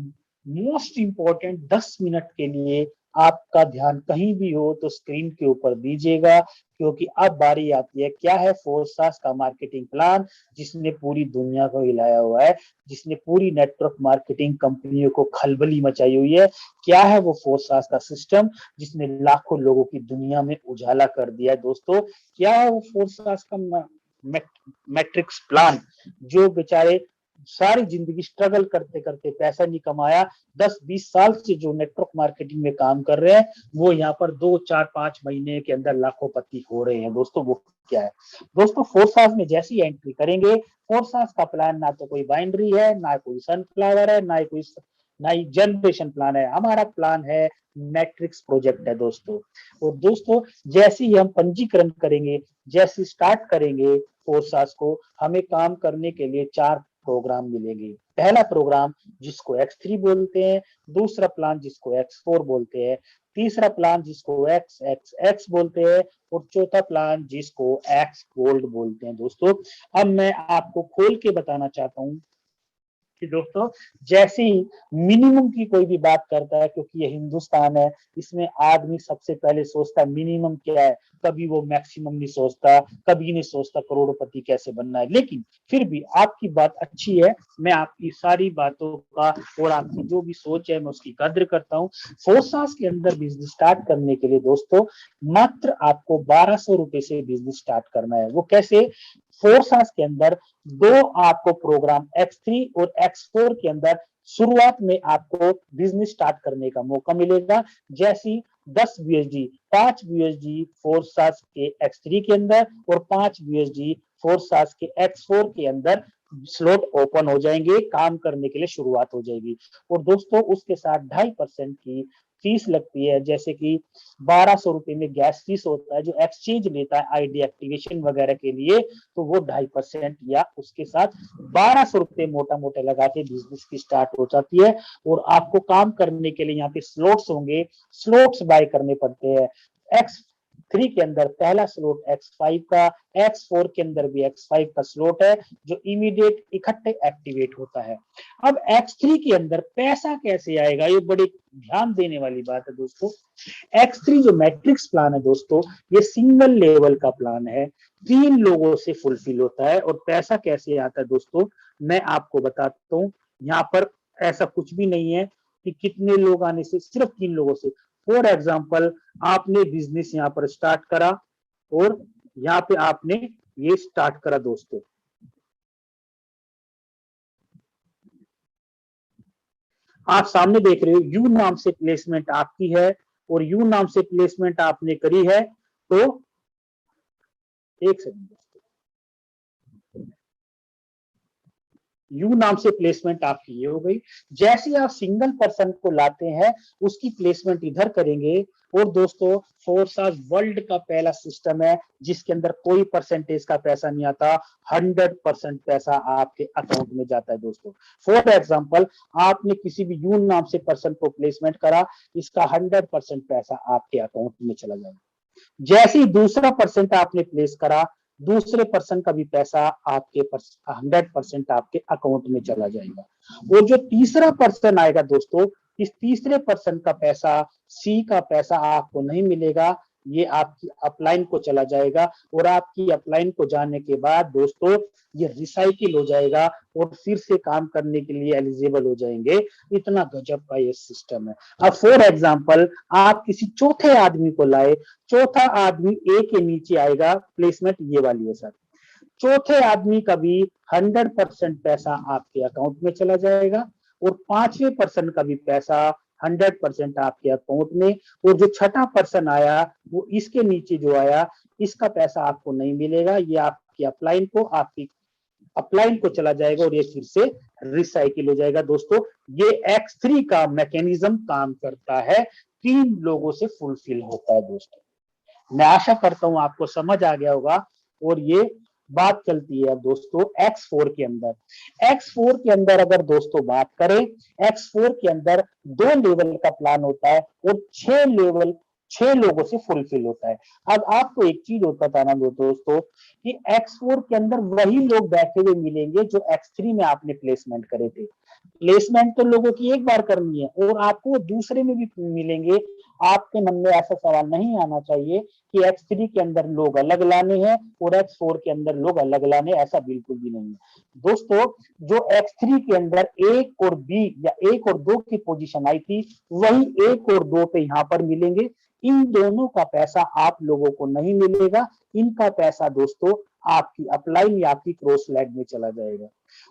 मोस्ट इंपॉर्टेंट 10 मिनट के लिए आपका ध्यान कहीं भी हो तो स्क्रीन के ऊपर दीजिएगा, क्योंकि अब बारी आती है क्या है फोर्सास का मार्केटिंग प्लान, जिसने पूरी दुनिया को हिलाया हुआ है, जिसने पूरी नेटवर्क मार्केटिंग कंपनियों को खलबली मचाई हुई है। क्या है वो फोर्सास का सिस्टम जिसने लाखों लोगों की दुनिया में उजाला कर दिया है दोस्तों? क्या है वो फोर्सास का मैट्रिक्स प्लान, जो बेचारे सारी जिंदगी स्ट्रगल करते करते पैसा नहीं कमाया, 10-20 साल से जो नेटवर्क मार्केटिंग में काम कर रहे हैं, वो यहाँ पर 2-4-5 महीने के अंदर लाखोंपति हो रहे हैं दोस्तों। वो क्या है दोस्तों? फोर्सास में जैसी एंट्री करेंगे, फोर्सास का प्लान ना तो कोई बाइनरी है, ना कोई सनफ्लावर है, ना ही जनरेशन प्लान है। हमारा प्लान है मैट्रिक्स प्रोजेक्ट है दोस्तों। और दोस्तों जैसे ही हम पंजीकरण करेंगे, जैसे स्टार्ट करेंगे फोर्सास को, हमें काम करने के लिए 4 प्रोग्राम मिलेंगे। पहला प्रोग्राम जिसको X3 बोलते हैं, दूसरा प्लान जिसको X4 बोलते हैं, तीसरा प्लान जिसको XXX बोलते हैं, और चौथा प्लान जिसको X गोल्ड बोलते हैं दोस्तों। अब मैं आपको खोल के बताना चाहता हूँ कि दोस्तों जैसे ही मिनिमम की कोई भी बात करता है, क्योंकि ये हिंदुस्तान है, इसमें आदमी सबसे पहले सोचता है मिनिमम क्या है, कभी वो मैक्सिमम नहीं सोचता, कभी नहीं सोचता करोड़पति कैसे बनना है। लेकिन फिर भी आपकी बात अच्छी है, मैं आपकी सारी बातों का और आपकी जो भी सोच है मैं उसकी कद्र करता हूँ। फोर्सास के अंदर बिजनेस स्टार्ट करने के लिए दोस्तों मात्र आपको 1200 रुपए से बिजनेस स्टार्ट करना है। वो कैसे? फोर्सास के अंदर 2 आपको प्रोग्राम X3 और X4 के अंदर शुरुआत में आपको बिजनेस स्टार्ट करने का मौका मिलेगा। जैसी 10 BUSD, 5 BUSD फोर्सास के X3 के अंदर और 5 BUSD फोर्सास के X4 के अंदर स्लॉट ओपन हो जाएंगे, काम करने के लिए शुरुआत हो जाएगी। और दोस्तों उसके साथ 2.5% की फीस लगती है, जैसे कि 1200 रुपए में गैस फीस होता है जो एक्सचेंज लेता है आईडी एक्टिवेशन वगैरह के लिए, तो वो 2.5% या उसके साथ 1200 रुपए मोटा मोटा लगा के बिजनेस की स्टार्ट हो जाती है। और आपको काम करने के लिए यहाँ पे स्लॉट्स होंगे, स्लॉट्स बाय करने पड़ते हैं। X3 के अंदर पहला स्लॉट X5 का, X4 के अंदर भी X5 का स्लॉट है जो इमीडिएट इकट्ठे एक्टिवेट होता है। अब X3 के अंदर पैसा कैसे आएगा, ये बड़े ध्यान देने वाली बात है दोस्तों। X3 जो मैट्रिक्स प्लान है दोस्तों, ये सिंगल लेवल का प्लान है, 3 लोगों से फुलफिल होता है। और पैसा कैसे आता है दोस्तों, मैं आपको बताता हूँ। यहाँ पर ऐसा कुछ भी नहीं है कि कितने लोग आने से, सिर्फ 3 लोगों से। फॉर एग्जाम्पल आपने बिजनेस यहाँ पर स्टार्ट करा और यहाँ पे आपने ये स्टार्ट करा दोस्तों, आप सामने देख रहे हो यू नाम से प्लेसमेंट आपकी है और यू नाम से प्लेसमेंट आपने करी है। तो एक सेकंड, यू नाम से प्लेसमेंट आपकी ये हो गई। जैसे आप सिंगल पर्सन को लाते हैं उसकी प्लेसमेंट इधर करेंगे। और दोस्तों फोर्सास वर्ल्ड का पहला सिस्टम है जिसके अंदर कोई परसेंटेज का पैसा नहीं आता, 100% पैसा आपके अकाउंट में जाता है दोस्तों। फॉर एग्जांपल आपने किसी भी यू नाम से पर्सन को प्लेसमेंट करा, इसका 100% पैसा आपके अकाउंट में चला जाएगा। जैसे ही दूसरा परसेंट आपने प्लेस करा, दूसरे पर्सन का भी पैसा आपके 100% आपके अकाउंट में चला जाएगा। और जो तीसरा पर्सन आएगा दोस्तों, इस तीसरे पर्सन का पैसा, सी का पैसा आपको नहीं मिलेगा, ये आपकी अपलाइन को चला जाएगा। और आपकी अपलाइन को जाने के बाद दोस्तों ये रिसाइकिल हो जाएगा और फिर से काम करने के लिए एलिजिबल हो जाएंगे। इतना गजब का ये सिस्टम है। अब फॉर एग्जांपल आप किसी चौथे आदमी को लाए, चौथा आदमी ए के नीचे आएगा, प्लेसमेंट ये वाली है सर। चौथे आदमी का भी 100% पैसा आपके अकाउंट में चला जाएगा और पांचवें पर्सन का भी पैसा 100% आपके अकाउंट में। और जो छठा पर्सन आया वो इसके नीचे जो आया, इसका पैसा आपको नहीं मिलेगा, ये आपकी अपलाइन को, आपकी अपलाइन को चला जाएगा और ये फिर से रिसाइकिल हो जाएगा। दोस्तों ये X3 का मैकेनिज्म काम करता है, 3 लोगों से फुलफिल होता है। दोस्तों मैं आशा करता हूं आपको समझ आ गया होगा। और ये बात चलती है अब दोस्तों X4 के अंदर। X4 के अंदर अगर दोस्तों बात करें, X4 के अंदर 2 लेवल का प्लान होता है और 6 लोगों से फुलफिल होता है। अब आपको एक चीज होता था ना दोस्तों कि X4 के अंदर वही लोग बैठे हुए मिलेंगे जो X3 में आपने प्लेसमेंट करे थे। प्लेसमेंट तो लोगों की एक बार करनी है और आपको दूसरे में भी मिलेंगे। आपके मन में ऐसा सवाल नहीं आना चाहिए कि X3 के अंदर लोग अलग लाने हैं और X4 के अंदर लोग अलग लाने, ऐसा बिल्कुल भी नहीं है दोस्तों। जो X3 के अंदर 1 और B या 1 और 2 की पोजीशन आई थी, वही 1 और 2 पे यहाँ पर मिलेंगे। इन दोनों का पैसा आप लोगों को नहीं मिलेगा, इनका पैसा दोस्तों आपकी अपलाइन या आपकी क्रॉस लैग में चला जाएगा।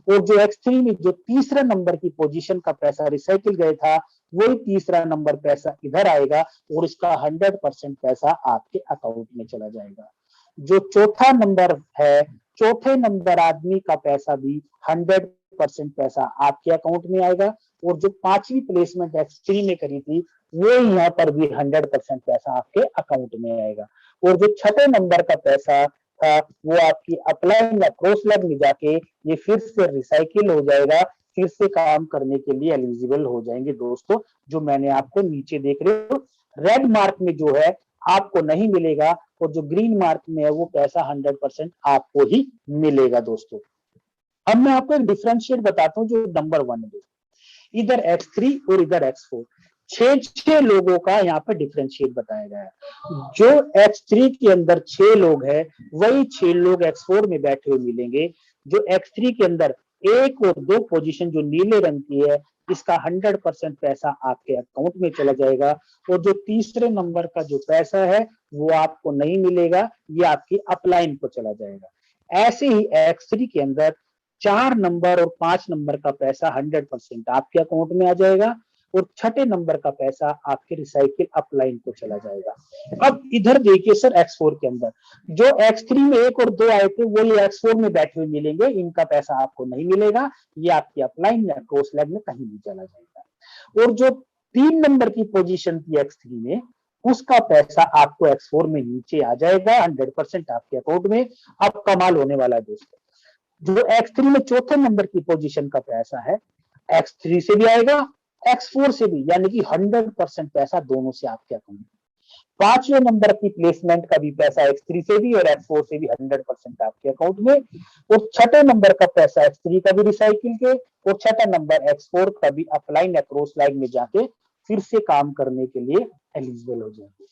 और जो X3 में जो तीसरा नंबर की पोजीशन का पैसा रिसाइकिल गया था, वही तीसरा नंबर पैसा इधर आएगा और इसका 100% पैसा आपके अकाउंट में चला जाएगा। जो चौथा नंबर है, चौथे नंबर आदमी का पैसा भी 100% पैसा आपके अकाउंट में आएगा। और जो पांचवी प्लेसमेंट X3 में करी थी, वो यहाँ पर भी 100% पैसा आपके अकाउंट में आएगा। और जो छठे नंबर का पैसा था वो आपकी अपलाइन या क्रॉस लैग में जाके ये फिर से रिसाइकिल हो जाएगा, फिर से काम करने के लिए एलिजिबल हो जाएंगे। दोस्तों जो मैंने आपको नीचे देख रहे हो रेड मार्क में जो है आपको नहीं मिलेगा और जो ग्रीन मार्क में है वो पैसा 100% आपको ही मिलेगा। दोस्तों अब मैं आपको एक डिफरेंशिएट बताता हूँ जो नंबर 1 है, इधर X3 और इधर X4, 6 लोगों का यहाँ पर डिफरेंशिएट बताया गया है। जो X3 के अंदर 6 लोग हैं, वही 6 लोग X4 में बैठे हुए मिलेंगे। जो X3 के अंदर 1 और 2 पोजीशन जो नीले रंग की है, इसका 100% पैसा आपके अकाउंट में चला जाएगा। और जो तीसरे नंबर का जो पैसा है वो आपको नहीं मिलेगा, ये आपकी अपलाइन को चला जाएगा। ऐसे ही X3 के अंदर 4 नंबर और 5 नंबर का पैसा 100% आपके अकाउंट में आ जाएगा और छठे नंबर का पैसा आपके रिसाइकिल अपलाइन को चला जाएगा। अब इधर देखिए सर X4 के अंदर जो X3 में 1 और 2 आए थे वो ये X4 में बैठे हुए मिलेंगे, इनका पैसा आपको नहीं मिलेगा, ये आपकी अपलाइन या क्रॉस लैग में कहीं भी चला जाएगा। और जो 3 नंबर की पोजीशन थी X3 में, उसका पैसा आपको X4 में नीचे आ जाएगा 100% आपके अकाउंट में। अब कमाल होने वाला है दोस्तों, जो X3 में चौथे नंबर की पोजीशन का पैसा है X3 से भी आएगा, X4 से भी, यानी कि 100% पैसा दोनों से आपके अकाउंट में। पांचवें नंबर की प्लेसमेंट का भी पैसा X3 से भी और X4 से भी 100% आपके अकाउंट में। और छठे नंबर का पैसा X3 का भी रिसाइकिल के और छठा नंबर X4 का भी अपलाइन या क्रॉस लैग में जाके फिर से काम करने के लिए एलिजिबल हो जाएंगे।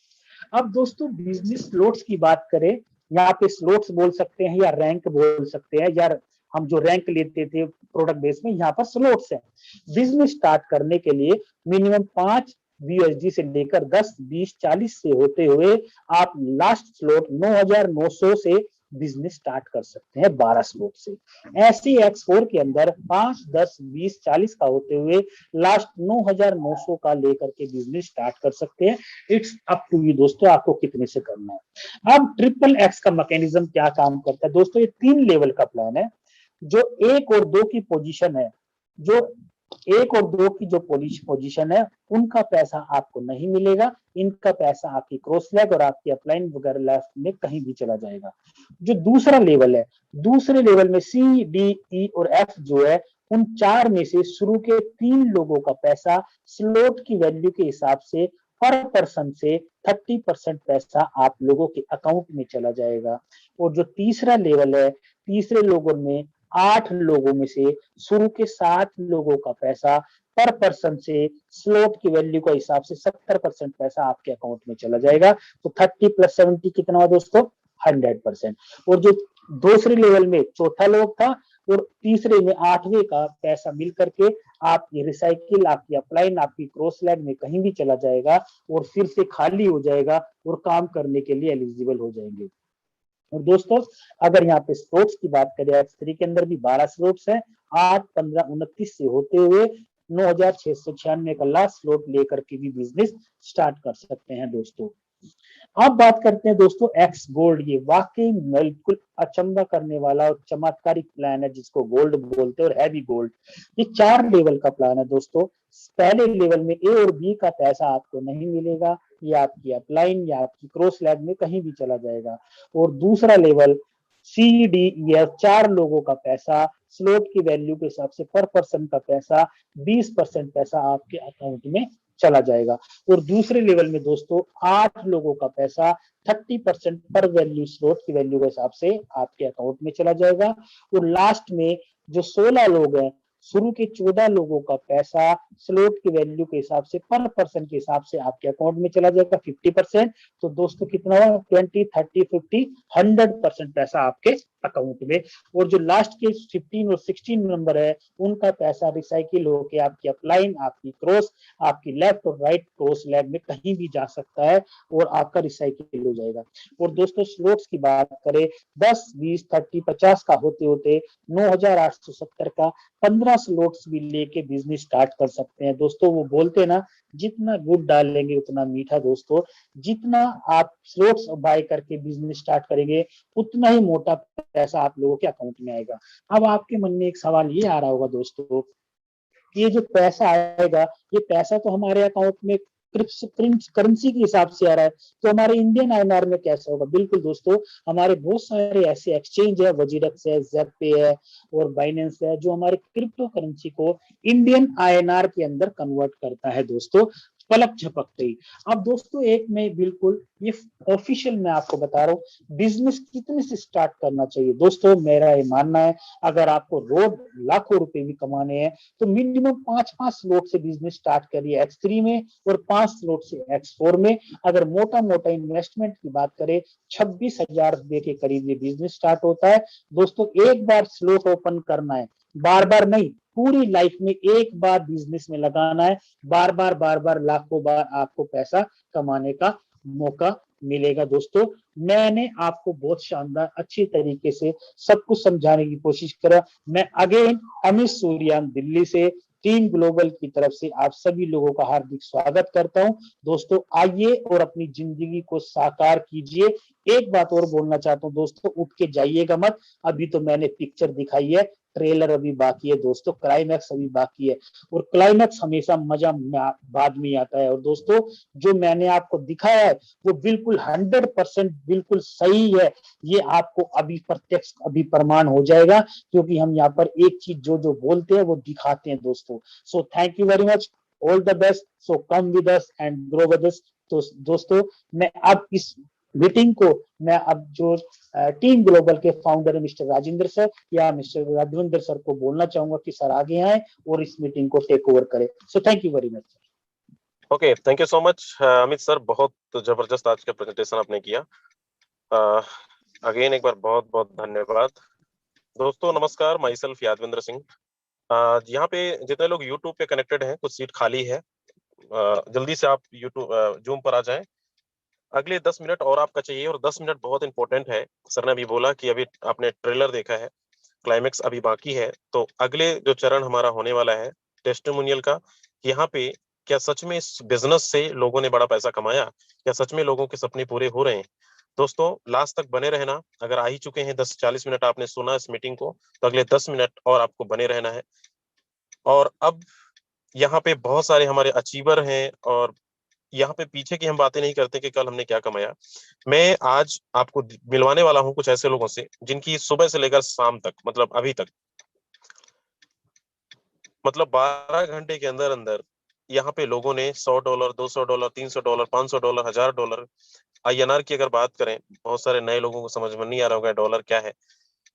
अब दोस्तों बिजनेस स्लॉट्स की बात करें, यहाँ पे स्लॉट्स बोल सकते हैं या रैंक बोल सकते हैं, या हम जो रैंक लेते थे प्रोडक्ट बेस में, यहाँ पर स्लॉट्स है। बिजनेस स्टार्ट करने के लिए मिनिमम 5 USD से लेकर 10, 20, 40 से होते हुए आप लास्ट स्लॉट 9,900 से बिजनेस स्टार्ट कर सकते हैं 12 स्लॉट से। ऐसे X4 के अंदर 5, 10, 20, 40 का होते हुए लास्ट 9,900 का लेकर के बिजनेस स्टार्ट कर सकते हैं। इट्स अप टू यू दोस्तों, आपको कितने से करना है। अब ट्रिपल X का मैकेनिज्म क्या काम करता है दोस्तों, ये 3 लेवल का प्लान है। जो 1 और 2 की पोजीशन है, जो 1 और 2 की जो पोजीशन है, उनका पैसा आपको नहीं मिलेगा। इनका पैसा आपकी क्रॉस लेग और आपकी अपलाइन वगैरह लेफ्ट में कहीं भी चला जाएगा। जो दूसरा लेवल है, दूसरे लेवल में सी, डी, ई और एफ जो है, उन 4 में से शुरू के 3 लोगों का पैसा स्लॉट की वैल्यू के हिसाब से पर पर्सन से 30% पैसा आप लोगों के अकाउंट में चला जाएगा। और जो तीसरा लेवल है, तीसरे लोगों में 8 लोगों में से शुरू के 7 लोगों का पैसा पर पर्सन से स्लॉट की वैल्यू के हिसाब से 70% पैसा आपके अकाउंट में चला जाएगा। तो 30 + 70 कितना हुआ दोस्तों? 100%। और जो दूसरे लेवल में चौथा लोग था और तीसरे में 8वें का पैसा मिल करके आपकी रिसाइकिल, आपकी अपलाइन, आपकी क्रॉस लेग में कहीं भी चला जाएगा और फिर से खाली हो जाएगा और काम करने के लिए एलिजिबल हो जाएंगे। और दोस्तों, अगर यहाँ पे स्लॉट्स की बात करें, X3 के अंदर भी 12 स्लॉट्स है। 8, 15, 29 से होते हुए 9,696 का लास्ट स्लॉट लेकर के भी बिजनेस स्टार्ट कर सकते हैं दोस्तों। अब बात करते हैं दोस्तों एक्स गोल्ड। ये वाकई बिल्कुल अचंभा करने वाला और चमत्कारिक प्लान है, जिसको गोल्ड बोलते हैं और हैवी गोल्ड। ये 4 लेवल का प्लान है दोस्तों। पहले लेवल में ए और बी का पैसा आपको नहीं मिलेगा, ये आपकी अपलाइन या आपकी क्रॉस लेग में कहीं भी चला जाएगा। और दूसरा लेवल सी, डी, ई, एफ 4 लोगों का पैसा स्लॉट की वैल्यू के हिसाब से पर पर्सन का पैसा 20% पैसा आपके अकाउंट में चला जाएगा। और दूसरे लेवल में दोस्तों 8 लोगों का पैसा 30% पर वैल्यू स्लॉट की वैल्यू के हिसाब से आपके अकाउंट में चला जाएगा। और लास्ट में जो 16 लोग हैं, शुरू के 14 लोगों का पैसा स्लॉट की वैल्यू के हिसाब से पर पर्सन के हिसाब से आपके अकाउंट में चला जाएगा 50%। तो दोस्तों कितना हुआ? 20, 30, 50, 100% पैसा आपके अकाउंट में। और जो लास्ट के 15 और 16 नंबर है, उनका पैसा रिसाइकिल होकर आपकी अपलाइन, आपकी क्रॉस, आपकी लेफ्ट और राइट क्रॉस लेग में कहीं भी जा सकता है और आपका रिसाइकिल हो जाएगा। और दोस्तों स्लॉट्स की बात करें, 10, 20, 30, 50 का होते होते 9,870 का 15 स्लॉट्स भी लेके बिजनेस स्टार्ट कर सकते हैं दोस्तों। वो बोलते हैं ना, जितना गुड़ डालेंगे उतना मीठा दोस्तों। जितना आप स्लॉट्स बाय करके बिजनेस स्टार्ट करेंगे, उतना ही मोटा पैसा आप लोगों के अकाउंट में आएगा। अब आपके मन में एक सवाल ये आ रहा होगा दोस्तों, ये जो पैसा आएगा, ये पैसा तो हमारे अकाउंट में करेंसी के हिसाब से आ रहा है, तो हमारे इंडियन आईएनआर में कैसा होगा? बिल्कुल दोस्तों, हमारे बहुत सारे ऐसे एक्सचेंज है, वजीरक्स है, ज़ेपे है और बाइनेंस है, जो हमारे क्रिप्टो करेंसी को इंडियन आईएनआर के अंदर कन्वर्ट करता है दोस्तों, पलक झपकते ही। अब दोस्तों एक मैं बिल्कुल ये ऑफिशियल मैं आपको बता रहा हूँ, बिजनेस कितने से स्टार्ट करना चाहिए दोस्तों। मेरा ये मानना है, अगर आपको रोज लाखों रुपए भी कमाने हैं, तो मिनिमम 5-5 स्लॉट से बिजनेस स्टार्ट करिए X3 में और 5 स्लॉट से X4 में। अगर मोटा मोटा इन्वेस्टमेंट की बात करें, 26,000 रुपए के करीब ये बिजनेस स्टार्ट होता है दोस्तों। एक बार स्लॉट ओपन करना है, बार बार नहीं, पूरी लाइफ में एक बार बिजनेस में लगाना है, बार बार लाखों बार आपको पैसा कमाने का मौका मिलेगा दोस्तों। मैंने आपको बहुत शानदार अच्छी तरीके से सब कुछ समझाने की कोशिश करा। मैं अगेन अमित सूर्यान दिल्ली से टीम ग्लोबल की तरफ से आप सभी लोगों का हार्दिक स्वागत करता हूं दोस्तों। आइए और अपनी जिंदगी को साकार कीजिए। एक बात और बोलना चाहता हूं दोस्तों, उठ के जाइएगा मत। अभी तो मैंने पिक्चर दिखाई है, ट्रेलर अभी बाकी है दोस्तों, क्लाइमैक्स अभी बाकी है। और क्लाइमैक्स हमेशा मजा बाद में आता है। और दोस्तों जो मैंने आपको दिखाया है वो बिल्कुल 100% बिल्कुल सही है। ये आपको अभी प्रत्यक्ष अभी प्रमाण हो जाएगा, क्योंकि हम यहाँ पर एक चीज जो जो बोलते हैं वो दिखाते हैं दोस्तों। So thank you very much, all the best. So come with us and grow with us. तो दोस्तों मैं अब इस मीटिंग को मैं अब जो टीम ग्लोबल के फाउंडर मिस्टर राजेंद्र सर या मिस्टर राघवेंद्र सर को बोलना चाहूंगा कि सर आगे आए और इस मीटिंग को टेक ओवर करें। So thank you very much. Okay, thank you so much Amit sir, बहुत जबरदस्त आज का प्रेजेंटेशन आपने किया। अगेन एक बार बहुत बहुत धन्यवाद। दोस्तों नमस्कार, माई सेल्फ यादवेंद्र सिंह। यहाँ पे जितने लोग यूट्यूब पे कनेक्टेड हैं, कुछ सीट खाली है, जल्दी से आप यूट्यूब जूम पर आ जाएं। अगले 10 मिनट और आपका चाहिए, और 10 मिनट बहुत इंपॉर्टेंट है। सर ने अभी बोला कि अभी आपने ट्रेलर देखा है, क्लाइमेक्स अभी बाकी है, तो अगले जो चरण हमारा होने वाला है टेस्टिमोनियल का, यहाँ पे क्या सच में इस बिजनेस से लोगों ने बड़ा पैसा कमाया, क्या सच में लोगों के सपने पूरे हो रहे हैं। दोस्तों लास्ट तक बने रहना। अगर आ ही चुके हैं 10-40 मिनट आपने सुना इस मीटिंग को, तो अगले 10 मिनट और आपको बने रहना है। और अब यहाँ पे बहुत सारे हमारे अचीवर हैं, और यहाँ पे पीछे की हम बातें नहीं करते कि कल हमने क्या कमाया। मैं आज आपको मिलवाने वाला हूँ कुछ ऐसे लोगों से जिनकी सुबह से लेकर शाम तक, मतलब अभी तक, मतलब 12 घंटे के अंदर अंदर यहाँ पे लोगों ने $100, $200, $300, $500, $1000, INR की अगर बात करें, बहुत सारे नए लोगों को समझ में नहीं आ रहा होगा डॉलर क्या है।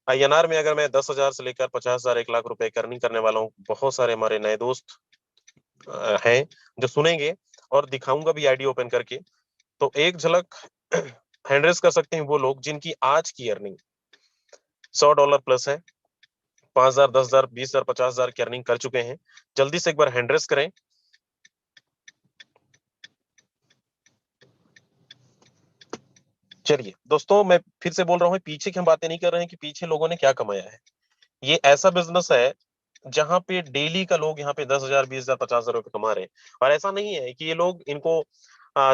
INR में अगर मैं 10,000 से लेकर 50,000, 1 लाख रुपए अर्निंग करने वाला हूँ। बहुत सारे हमारे नए दोस्त हैं जो सुनेंगे, और दिखाऊंगा भी आईडी ओपन करके। तो एक झलक हैंड रेस कर सकते हैं वो लोग जिनकी आज की अर्निंग $100 प्लस है, 5,000, 10,000, 20,000, 50,000 की अर्निंग कर चुके हैं। जल्दी से एक बार हैंड रेस करें। चलिए दोस्तों, मैं फिर से बोल रहा हूँ, पीछे की हम बातें नहीं कर रहे हैं कि पीछे लोगों ने क्या कमाया है। ये ऐसा बिजनेस है जहां पे डेली का लोग यहाँ पे 10,000, 20,000, 50,000 रुपए कमा रहे हैं। और ऐसा नहीं है कि ये लोग इनको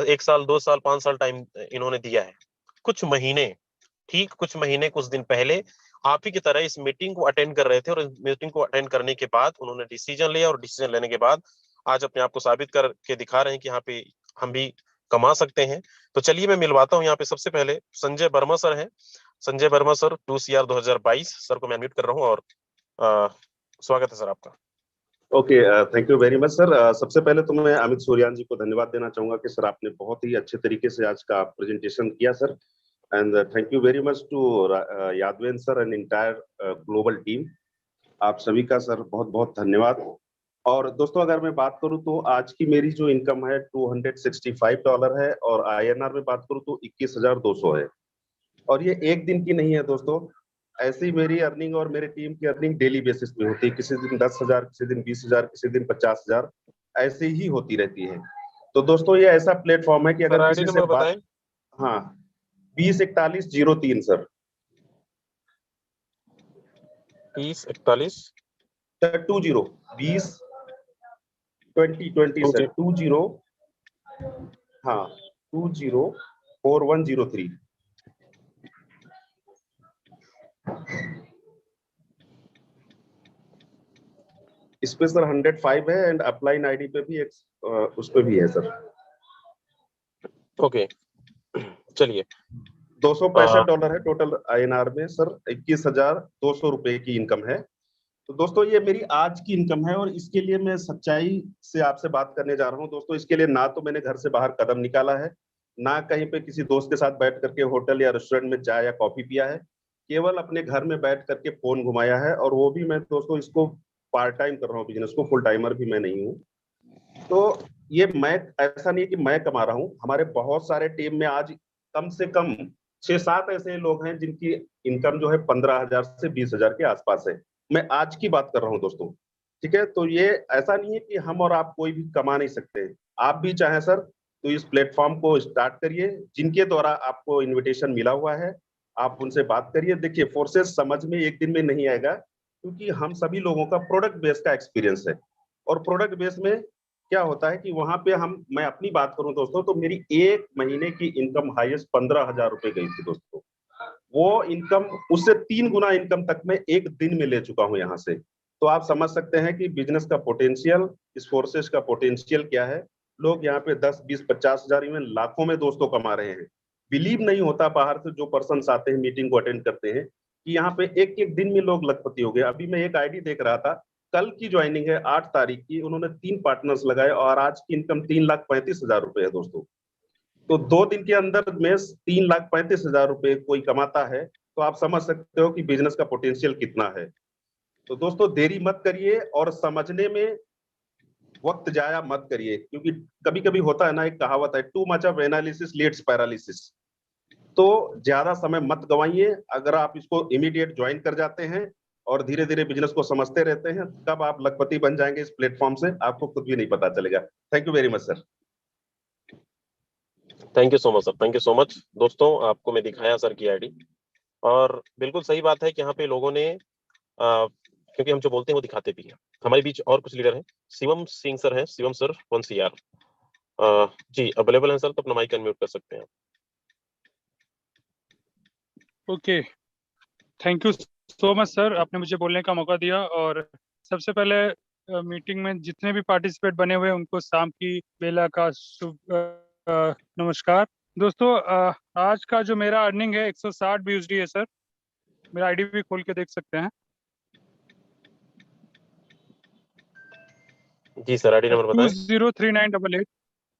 1 साल, 2 साल, 5 साल टाइम इन्होंने दिया है। कुछ महीने, ठीक कुछ महीने, कुछ दिन पहले आप ही की तरह इस मीटिंग को अटेंड कर रहे थे, और इस मीटिंग को अटेंड करने के बाद उन्होंने डिसीजन लिया, और डिसीजन लेने के बाद आज अपने आप को साबित करके दिखा रहे हैं कि यहाँ पे हम भी कमा सकते हैं। तो चलिए मैं मिलवाता हूँ यहाँ पे सबसे पहले संजय वर्मा सर हैं। Sanjay Verma sir, 2CR 2022 sir को मैं अनम्यूट कर रहा हूँ, और स्वागत है सर आपका। Okay, thank you very much sir. सबसे पहले तो मैं अमित सूर्यान जी को धन्यवाद देना चाहूंगा कि सर आपने बहुत ही अच्छे तरीके से आज का प्रेजेंटेशन किया sir. And thank you very much to Yadvendra sir and entire global team. आप सभी का सर बहुत बहुत धन्यवाद। और दोस्तों अगर मैं बात करूं तो आज की मेरी जो इनकम है $265 है, और INR में बात करूं तो 21,200 है। और ये एक दिन की नहीं है दोस्तों, ऐसी मेरी अर्निंग और मेरी टीम की अर्निंग डेली बेसिस पे होती है। किसी दिन 10,000, किसी दिन 20,000, किसी दिन 50,000, ऐसे ही होती रहती है। तो दोस्तों ये ऐसा प्लेटफॉर्म है कि अगर आईडी किसी से नंबर बात, बताएं। हाँ 204103 सर, 2041 सर 20 सर 20, हाँ 204103। इस पे सर 105 है, एंड अपलाइन आईडी पे भी एक उस पे भी है सर। ओके, चलिए। $265 है टोटल INR में सर। 21,200 रुपए की इनकम है। तो दोस्तों ये मेरी आज की इनकम है, और इसके लिए मैं सच्चाई से आपसे बात करने जा रहा हूँ दोस्तों। इसके लिए ना तो मैंने घर से बाहर कदम निकाला है, ना कहीं पे किसी दोस्त के साथ बैठ करके होटल या रेस्टोरेंट में चाय या कॉफी पिया है। केवल अपने घर में बैठ करके फोन घुमाया है, और वो भी मैं दोस्तों इसको पार्ट टाइम कर रहा हूँ बिजनेस को, फुल टाइमर भी मैं नहीं हूँ। तो ये मैं, ऐसा नहीं है कि मैं कमा रहा हूँ, हमारे बहुत सारे टीम में आज कम से कम 6-7 ऐसे लोग हैं जिनकी इनकम जो है 15,000 से 20,000 के आसपास है। मैं आज की बात कर रहा हूँ दोस्तों, ठीक है। तो ये ऐसा नहीं है कि हम और आप कोई भी कमा नहीं सकते। आप भी चाहें सर तो इस प्लेटफॉर्म को स्टार्ट करिए। जिनके द्वारा आपको इनविटेशन मिला हुआ है आप उनसे बात करिए। देखिए फोर्सेस समझ में एक दिन में नहीं आएगा, क्योंकि हम सभी लोगों का प्रोडक्ट बेस का एक्सपीरियंस है। और प्रोडक्ट बेस में क्या होता है कि वहां पे मैं अपनी बात करूं दोस्तों, तो मेरी एक महीने की इनकम हाईएस्ट 15,000 रुपए गई थी दोस्तों। वो इनकम उससे 3 गुना इनकम तक मैं एक दिन में ले चुका हूं यहाँ से। तो आप समझ सकते हैं कि बिजनेस का पोटेंशियल, इस फोर्सेस का पोटेंशियल क्या है। लोग यहाँ पे 10, 20, 50,000, इवन लाखों में दोस्तों कमा रहे हैं। बिलीव नहीं होता बाहर से जो पर्सन आते हैं मीटिंग को अटेंड करते हैं कि यहाँ पे एक एक दिन में लोग लखपति हो गए। अभी मैं एक आईडी देख रहा था, कल की ज्वाइनिंग है 8 तारीख की, उन्होंने 3 पार्टनर्स लगाए, और आज की इनकम 3,35,000 रुपए है दोस्तों। तो 2 दिन के अंदर में 3,35,000 रुपए कोई कमाता है, तो आप समझ सकते हो कि बिजनेस का पोटेंशियल कितना है। तो दोस्तों देरी मत करिए, और समझने में वक्त जाया मत करिए, क्योंकि कभी कभी होता है ना, एक कहावत है, too much of analysis leads paralysis. तो ज्यादा समय मत गवाइए। अगर आप इसको इमीडिएट ज्वाइन कर जाते हैं और धीरे धीरे बिजनेस को समझते रहते हैं, कब आप लखपति बन जाएंगे इस प्लेटफॉर्म से आपको खुद भी नहीं पता चलेगा। Thank you very much sir. Thank you so much sir, thank you so much. दोस्तों आपको मैं दिखाया सर की आईडी, और बिल्कुल सही बात है कि यहाँ पे लोगों ने क्योंकि हम जो बोलते हैं वो दिखाते भी हैं। हमारे बीच और कुछ लीडर हैं। शिवम सिंह सर हैं, शिवम सर 1CR जी अवेलेबल हैं सर, तो अपना माइक अनम्यूट कर सकते हैं। Okay, thank you so much sir, आपने मुझे बोलने का मौका दिया। और सबसे पहले मीटिंग में जितने भी पार्टिसिपेट बने हुए हैं उनको शाम की बेला का शुभ नमस्कार। दोस्तों, आज का जो मेरा अर्निंग है 160 BUSD है सर। मेरा आईडी भी खोल के देख सकते हैं। जी सर, आईडी नंबर बताएं। 203988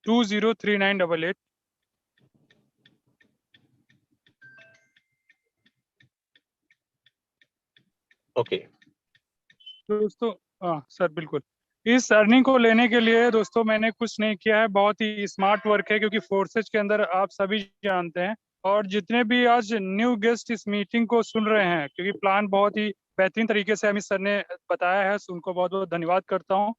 203988। ओके। दोस्तों, हाँ सर, बिल्कुल। इस अर्निंग को लेने के लिए दोस्तों मैंने कुछ नहीं किया है, बहुत ही स्मार्ट वर्क है, क्योंकि फोर्सेज के अंदर आप सभी जानते हैं। और जितने भी आज न्यू गेस्ट इस मीटिंग को सुन रहे हैं, क्योंकि प्लान बहुत ही बेहतरीन तरीके से अमित सर ने बताया है, उनको बहुत बहुत धन्यवाद करता हूँ।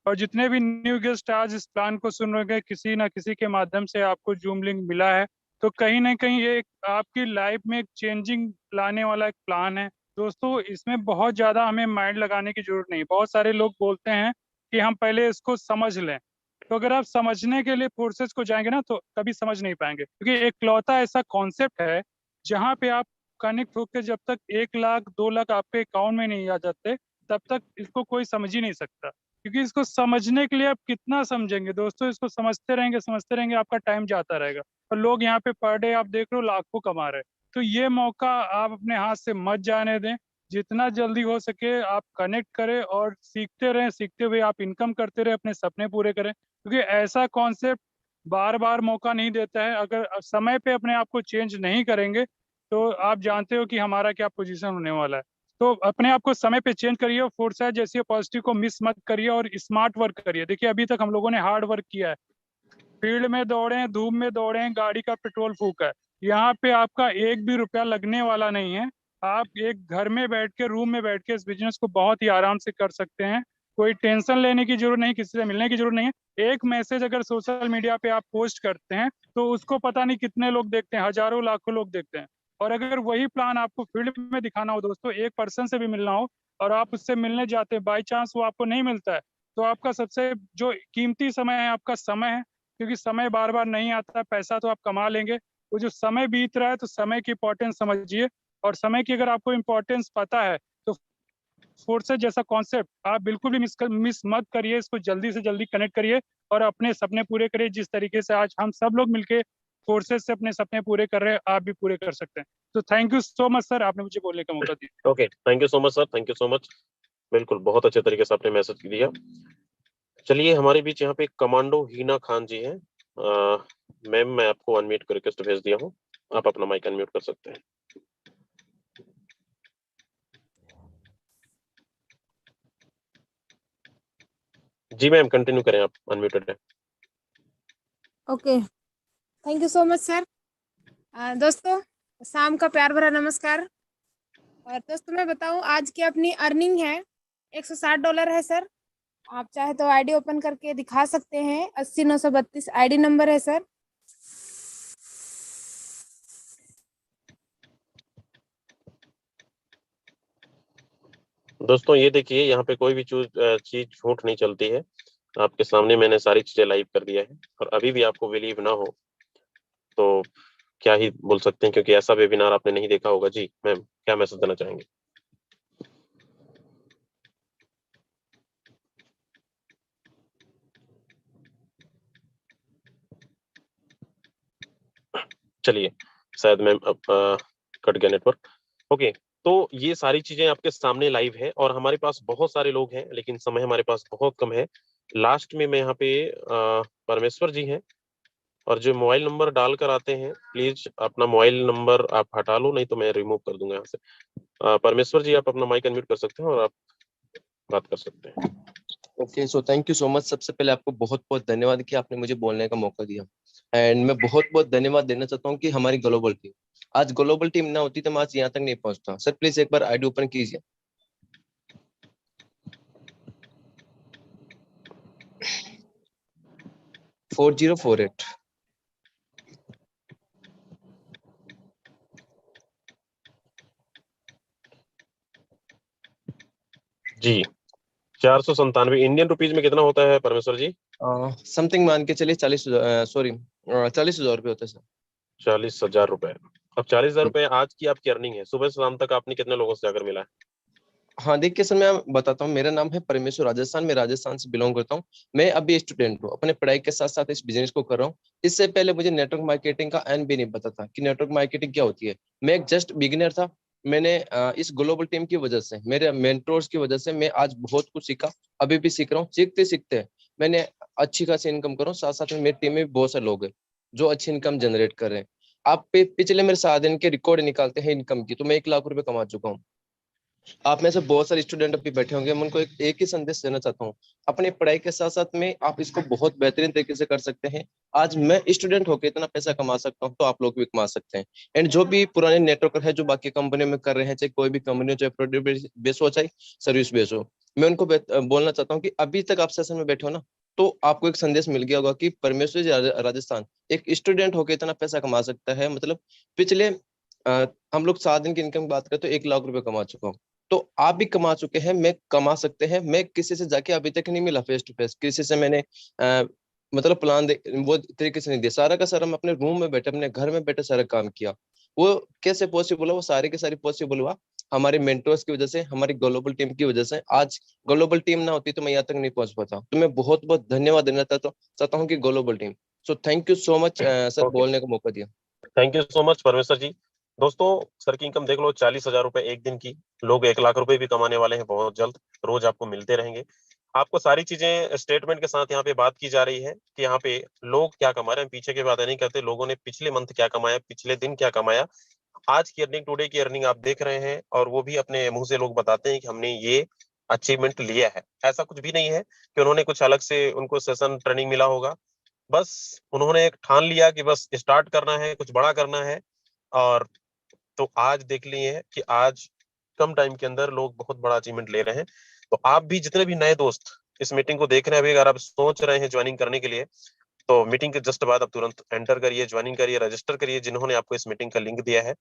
और जितने भी न्यू गेस्ट आज इस प्लान को सुन रहे हैं, किसी ना किसी के माध्यम से आपको जूम लिंक मिला है, तो कहीं ना कहीं ये आपकी लाइफ में एक चेंजिंग लाने वाला एक प्लान है। दोस्तों, इसमें बहुत ज्यादा हमें माइंड लगाने की जरूरत नहीं। बहुत सारे लोग बोलते हैं कि हम पहले इसको समझ लें, तो अगर आप समझने के लिए फोर्सेस को जाएंगे ना, तो कभी समझ नहीं पाएंगे, क्योंकि एक लौता ऐसा कॉन्सेप्ट है जहाँ पे आप कनेक्ट होकर जब तक 1 लाख 2 लाख आपके अकाउंट में नहीं आ जाते, तब तक इसको कोई समझ ही नहीं सकता। क्योंकि इसको समझने के लिए आप कितना समझेंगे दोस्तों, इसको समझते रहेंगे, आपका टाइम जाता रहेगा। और लोग यहाँ पे पर डे आप देख रहे हो लाखों कमा रहे हैं। तो ये मौका आप अपने हाथ से मत जाने दें। जितना जल्दी हो सके आप कनेक्ट करें और सीखते रहें, सीखते हुए आप इनकम करते रहे, अपने सपने पूरे करें, क्योंकि ऐसा कॉन्सेप्ट बार बार मौका नहीं देता है। अगर समय पे अपने आप को चेंज नहीं करेंगे तो आप जानते हो कि हमारा क्या पोजीशन होने वाला है। तो अपने आप को समय पे चेंज करिए, और फोर्स जैसी पॉजिटिव को मिस मत करिए, और स्मार्ट वर्क करिए। देखिए, अभी तक हम लोगों ने हार्ड वर्क किया है, फील्ड में दौड़े, धूप में दौड़े, गाड़ी का पेट्रोल फूका है। यहाँ पे आपका 1 भी रुपया लगने वाला नहीं है। आप एक घर में बैठ के, रूम में बैठ के इस बिजनेस को बहुत ही आराम से कर सकते हैं। कोई टेंशन लेने की जरूरत नहीं, किसी से मिलने की जरूरत नहीं है। एक मैसेज अगर सोशल मीडिया पे आप पोस्ट करते हैं तो उसको पता नहीं कितने लोग देखते हैं, हजारों लाखों लोग देखते हैं। और अगर वही प्लान आपको फील्ड में दिखाना हो दोस्तों, एक पर्सन से भी मिलना हो, और आप उससे मिलने जाते हैं, बाई चांस वो आपको नहीं मिलता है, तो आपका सबसे जो कीमती समय है आपका समय है, क्योंकि समय बार बार नहीं आता। पैसा तो आप कमा लेंगे, वो जो समय बीत रहा है, तो समय की इंपॉर्टेंस समझिए। और समय की अगर आपको इंपॉर्टेंस पता है तो फोर्सेस जैसा कॉन्सेप्ट आप बिल्कुल भी मिस मत करिए। इसको जल्दी से जल्दी कनेक्ट करिए और अपने सपने पूरे करिए। जिस तरीके से आज हम सब लोग मिलके फोर्सेस से अपने सपने पूरे कर रहे हैं, आप भी पूरे कर सकते हैं। तो thank you so much sir, आपने मुझे बोलने का मौका दिया। Okay, thank you so much sir, thank you so much. बिल्कुल, बहुत अच्छे तरीके से आपने मैसेज दिया। चलिए, हमारे बीच यहाँ पे कमांडो हीना खान जी हैं। मैम, मैं आपको अनम्यूट कर रिक्वेस्ट भेज दिया हूँ, आप अपना माइक अनम्यूट कर सकते हैं। जी मैम, कंटिन्यू करें, आप अनम्यूटेड हैं। Okay, thank you so much sir. दोस्तों, शाम का प्यार भरा नमस्कार। और दोस्तों, मैं बताऊं, आज की अपनी अर्निंग है $160 है सर। आप चाहे तो आईडी ओपन करके दिखा सकते हैं। 80932 आईडी नंबर है सर। दोस्तों, ये देखिए, यहाँ पे कोई भी चीज झूठ नहीं चलती है। आपके सामने मैंने सारी चीजें लाइव कर दिया है, और अभी भी आपको बिलीव ना हो तो क्या ही बोल सकते हैं, क्योंकि ऐसा वेबिनार आपने नहीं देखा होगा। जी मैम, क्या मैसेज देना चाहेंगे? चलिए, शायद मैम अब कट गया नेटवर्क। ओके, तो ये सारी चीजें आपके सामने लाइव है, और हमारे पास बहुत सारे लोग हैं, लेकिन समय हमारे पास बहुत कम है। लास्ट में मैं यहाँ पे परमेश्वर जी हैं, और जो मोबाइल नंबर डालकर आते हैं, प्लीज अपना मोबाइल नंबर आप हटा लो, नहीं तो मैं रिमूव कर दूंगा यहाँ से। परमेश्वर जी, आप अपना माइक अनम्यूट कर सकते हैं और आप बात कर सकते हैं। Okay, so thank you so much. सबसे पहले आपको बहुत बहुत धन्यवाद कि आपने मुझे बोलने का मौका दिया। एंड मैं बहुत बहुत धन्यवाद देना चाहता हूँ कि हमारी ग्लोबल टीम, आज ग्लोबल टीम ना होती तो मैं आज यहाँ तक नहीं पहुंचता। सर प्लीज एक बार आईडी ओपन कीजिए। $4048। जी, 497 इंडियन रुपीज में कितना होता है परमेश्वर जी? समथिंग मान के चलिए 40,000 रुपये होते हैं सर। 40,000 रुपए। अब 40,000 रुपए आज की आपकी अर्निंग है, सुबह से शाम तक आपने कितने लोगों से जाकर मिला है? हाँ देखिए सर, मैं बताता हूँ, मेरा नाम है परमेश्वर राजस्थान, मैं राजस्थान से बिलोंग करता हूँ। मैं अभी स्टूडेंट हूँ, अपने पढ़ाई के साथ साथ इस बिजनेस को कर रहा हूँ। इससे पहले मुझे नेटवर्क मार्केटिंग का एन भी नहीं पता था कि नेटवर्क मार्केटिंग क्या होती है। मैं एक जस्ट बिगिनर था। मैंने इस ग्लोबल टीम की वजह से, मेरे मेंटोर्स की वजह से मैं आज बहुत कुछ सीखा, अभी भी सीख रहा हूँ। सीखते सीखते मैंने अच्छी खासी इनकम कर रहा हूँ। साथ साथ में मेरी टीम में भी बहुत सारे लोग हैं जो अच्छी इनकम जनरेट कर रहे हैं। आप पिछले मेरे 7 दिन के रिकॉर्ड निकालते हैं इनकम की, तो मैं 1 लाख रुपए कमा चुका हूँ। आप में से बहुत सारे स्टूडेंट अभी बैठे होंगे, मैं उनको एक ही संदेश देना चाहता हूँ, अपनी पढ़ाई के साथ साथ में आप इसको बहुत बेहतरीन तरीके से कर सकते हैं। आज मैं स्टूडेंट होकर इतना पैसा कमा सकता हूँ, तो आप लोग भी कमा सकते हैं। एंड जो भी पुराने नेटवर्कर है जो बाकी कंपनियों में कर रहे हैं, चाहे कोई भी कंपनी हो, चाहे प्रोडक्ट बेस हो, चाहे सर्विस बेस हो, मैं उनको बोलना चाहता हूँ कि अभी तक आप सेशन में बैठे हो ना, तो आपको एक संदेश मिल गया होगा कि परमेश्वर जी राजस्थान एक स्टूडेंट होकर इतना पैसा कमा सकता है। मतलब पिछले हम लोग 7 दिन की इनकम की बात करें तो 1 लाख रुपए कमा चुका हूँ। तो आप भी कमा चुके हैं, मैं कमा सकते हैं। मैं किसी से जाके अभी तक नहीं मिला फेस टू फेस, किसी से मैंने मतलब प्लान वो तरीके से नहीं दिया। सारा का सारा मैं अपने रूम में बैठे, अपने घर में बैठे सारा काम किया। वो कैसे पॉसिबल हुआ? वो सारे के सारे पॉसिबल हुआ हमारे मेंटर्स की वजह से, हमारी ग्लोबल टीम की वजह से। आज ग्लोबल टीम ना होती तो मैं यहाँ तक नहीं पहुंच पाता। तो मैं बहुत बहुत धन्यवाद देना चाहता हूँ कि global team. So thank you so much sir, okay, बोलने का मौका दिया। थैंक यू सो मच परमेश्वर जी। दोस्तों, सर की इनकम देख लो, 40,000 रुपए एक दिन की। लोग 1 लाख रुपए भी कमाने वाले हैं बहुत जल्द, रोज आपको मिलते रहेंगे। आपको सारी चीजें स्टेटमेंट के साथ यहाँ पे बात की जा रही है कि यहाँ पे लोग क्या कमा रहे हैं, पीछे की बातें नहीं करते। लोगों ने पिछले मंथ क्या कमाया, पिछले दिन क्या कमाया, आज की अर्निंग, टुडे की अर्निंग आप देख रहे हैं। और वो भी अपने मुंह से लोग बताते हैं कि हमने ये अचीवमेंट लिया है। ऐसा कुछ भी नहीं है कि उन्होंने कुछ अलग से उनको सेशन ट्रेनिंग मिला होगा। बस उन्होंने एक ठान लिया कि बस स्टार्ट करना है, कुछ बड़ा करना है। और तो आज देख लिए हैं कि आज कम टाइम के अंदर लोग बहुत बड़ा अचीवमेंट ले रहे हैं। तो आप भी जितने भी नए दोस्त इस मीटिंग को देख रहे हैं, अभी अगर आप सोच रहे हैं ज्वाइनिंग करने के लिए, तो मीटिंग के जस्ट बाद आप तुरंत एंटर करिए, ज्वाइनिंग करिए, रजिस्टर करिए जिन्होंने आपको इस मीटिंग का लिंक दिया है।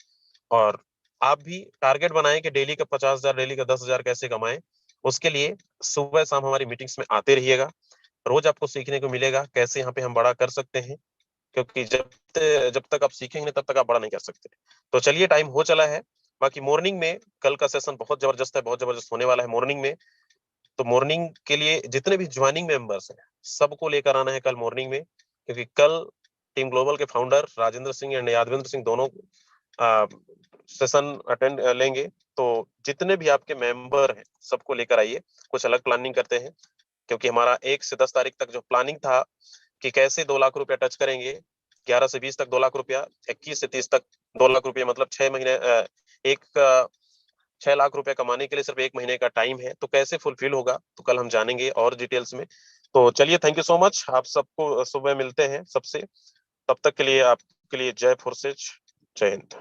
और आप भी टारगेट बनाएं कि डेली का 50,000, डेली का 10,000 कैसे कमाएं। उसके लिए सुबह शाम हमारी मीटिंग्स में आते रहिएगा। रोज आपको सीखने को मिलेगा कैसे यहाँ पे हम बड़ा कर सकते हैं, क्योंकि जब तक आप सीखेंगे नहीं, तब तक आप बड़ा नहीं कर सकते। तो चलिए, टाइम हो चला है। बाकी मॉर्निंग में कल का सेशन बहुत जबरदस्त है, बहुत जबरदस्त होने वाला है मॉर्निंग में। तो मॉर्निंग के लिए जितने भी ज्वाइनिंग मेंबर्स हैं, सबको लेकर आना है कल मॉर्निंग में, क्योंकि कल टीम ग्लोबल के फाउंडर राजेंद्र सिंह एंड यादविंद्र सिंह दोनों सेशन अटेंड लेंगे। तो जितने भी आपके मेंबर हैं, सबको लेकर आइए। कुछ अलग प्लानिंग करते हैं, क्योंकि हमारा 1 से 10 तारीख तक जो प्लानिंग था कि कैसे 2 लाख रुपया टच करेंगे, 11 से 20 तक 2 लाख रुपया, 21 से 30 तक 2 लाख रुपया, मतलब 6 महीने, एक 6 लाख रुपया कमाने के लिए सिर्फ 1 महीने का टाइम है। तो कैसे फुलफिल होगा, तो कल हम जानेंगे और डिटेल्स में। तो चलिए, थैंक यू सो मच। आप सबको सुबह मिलते हैं सबसे। तब तक के लिए आपके लिए जय फोर्सेज, जय हिंद।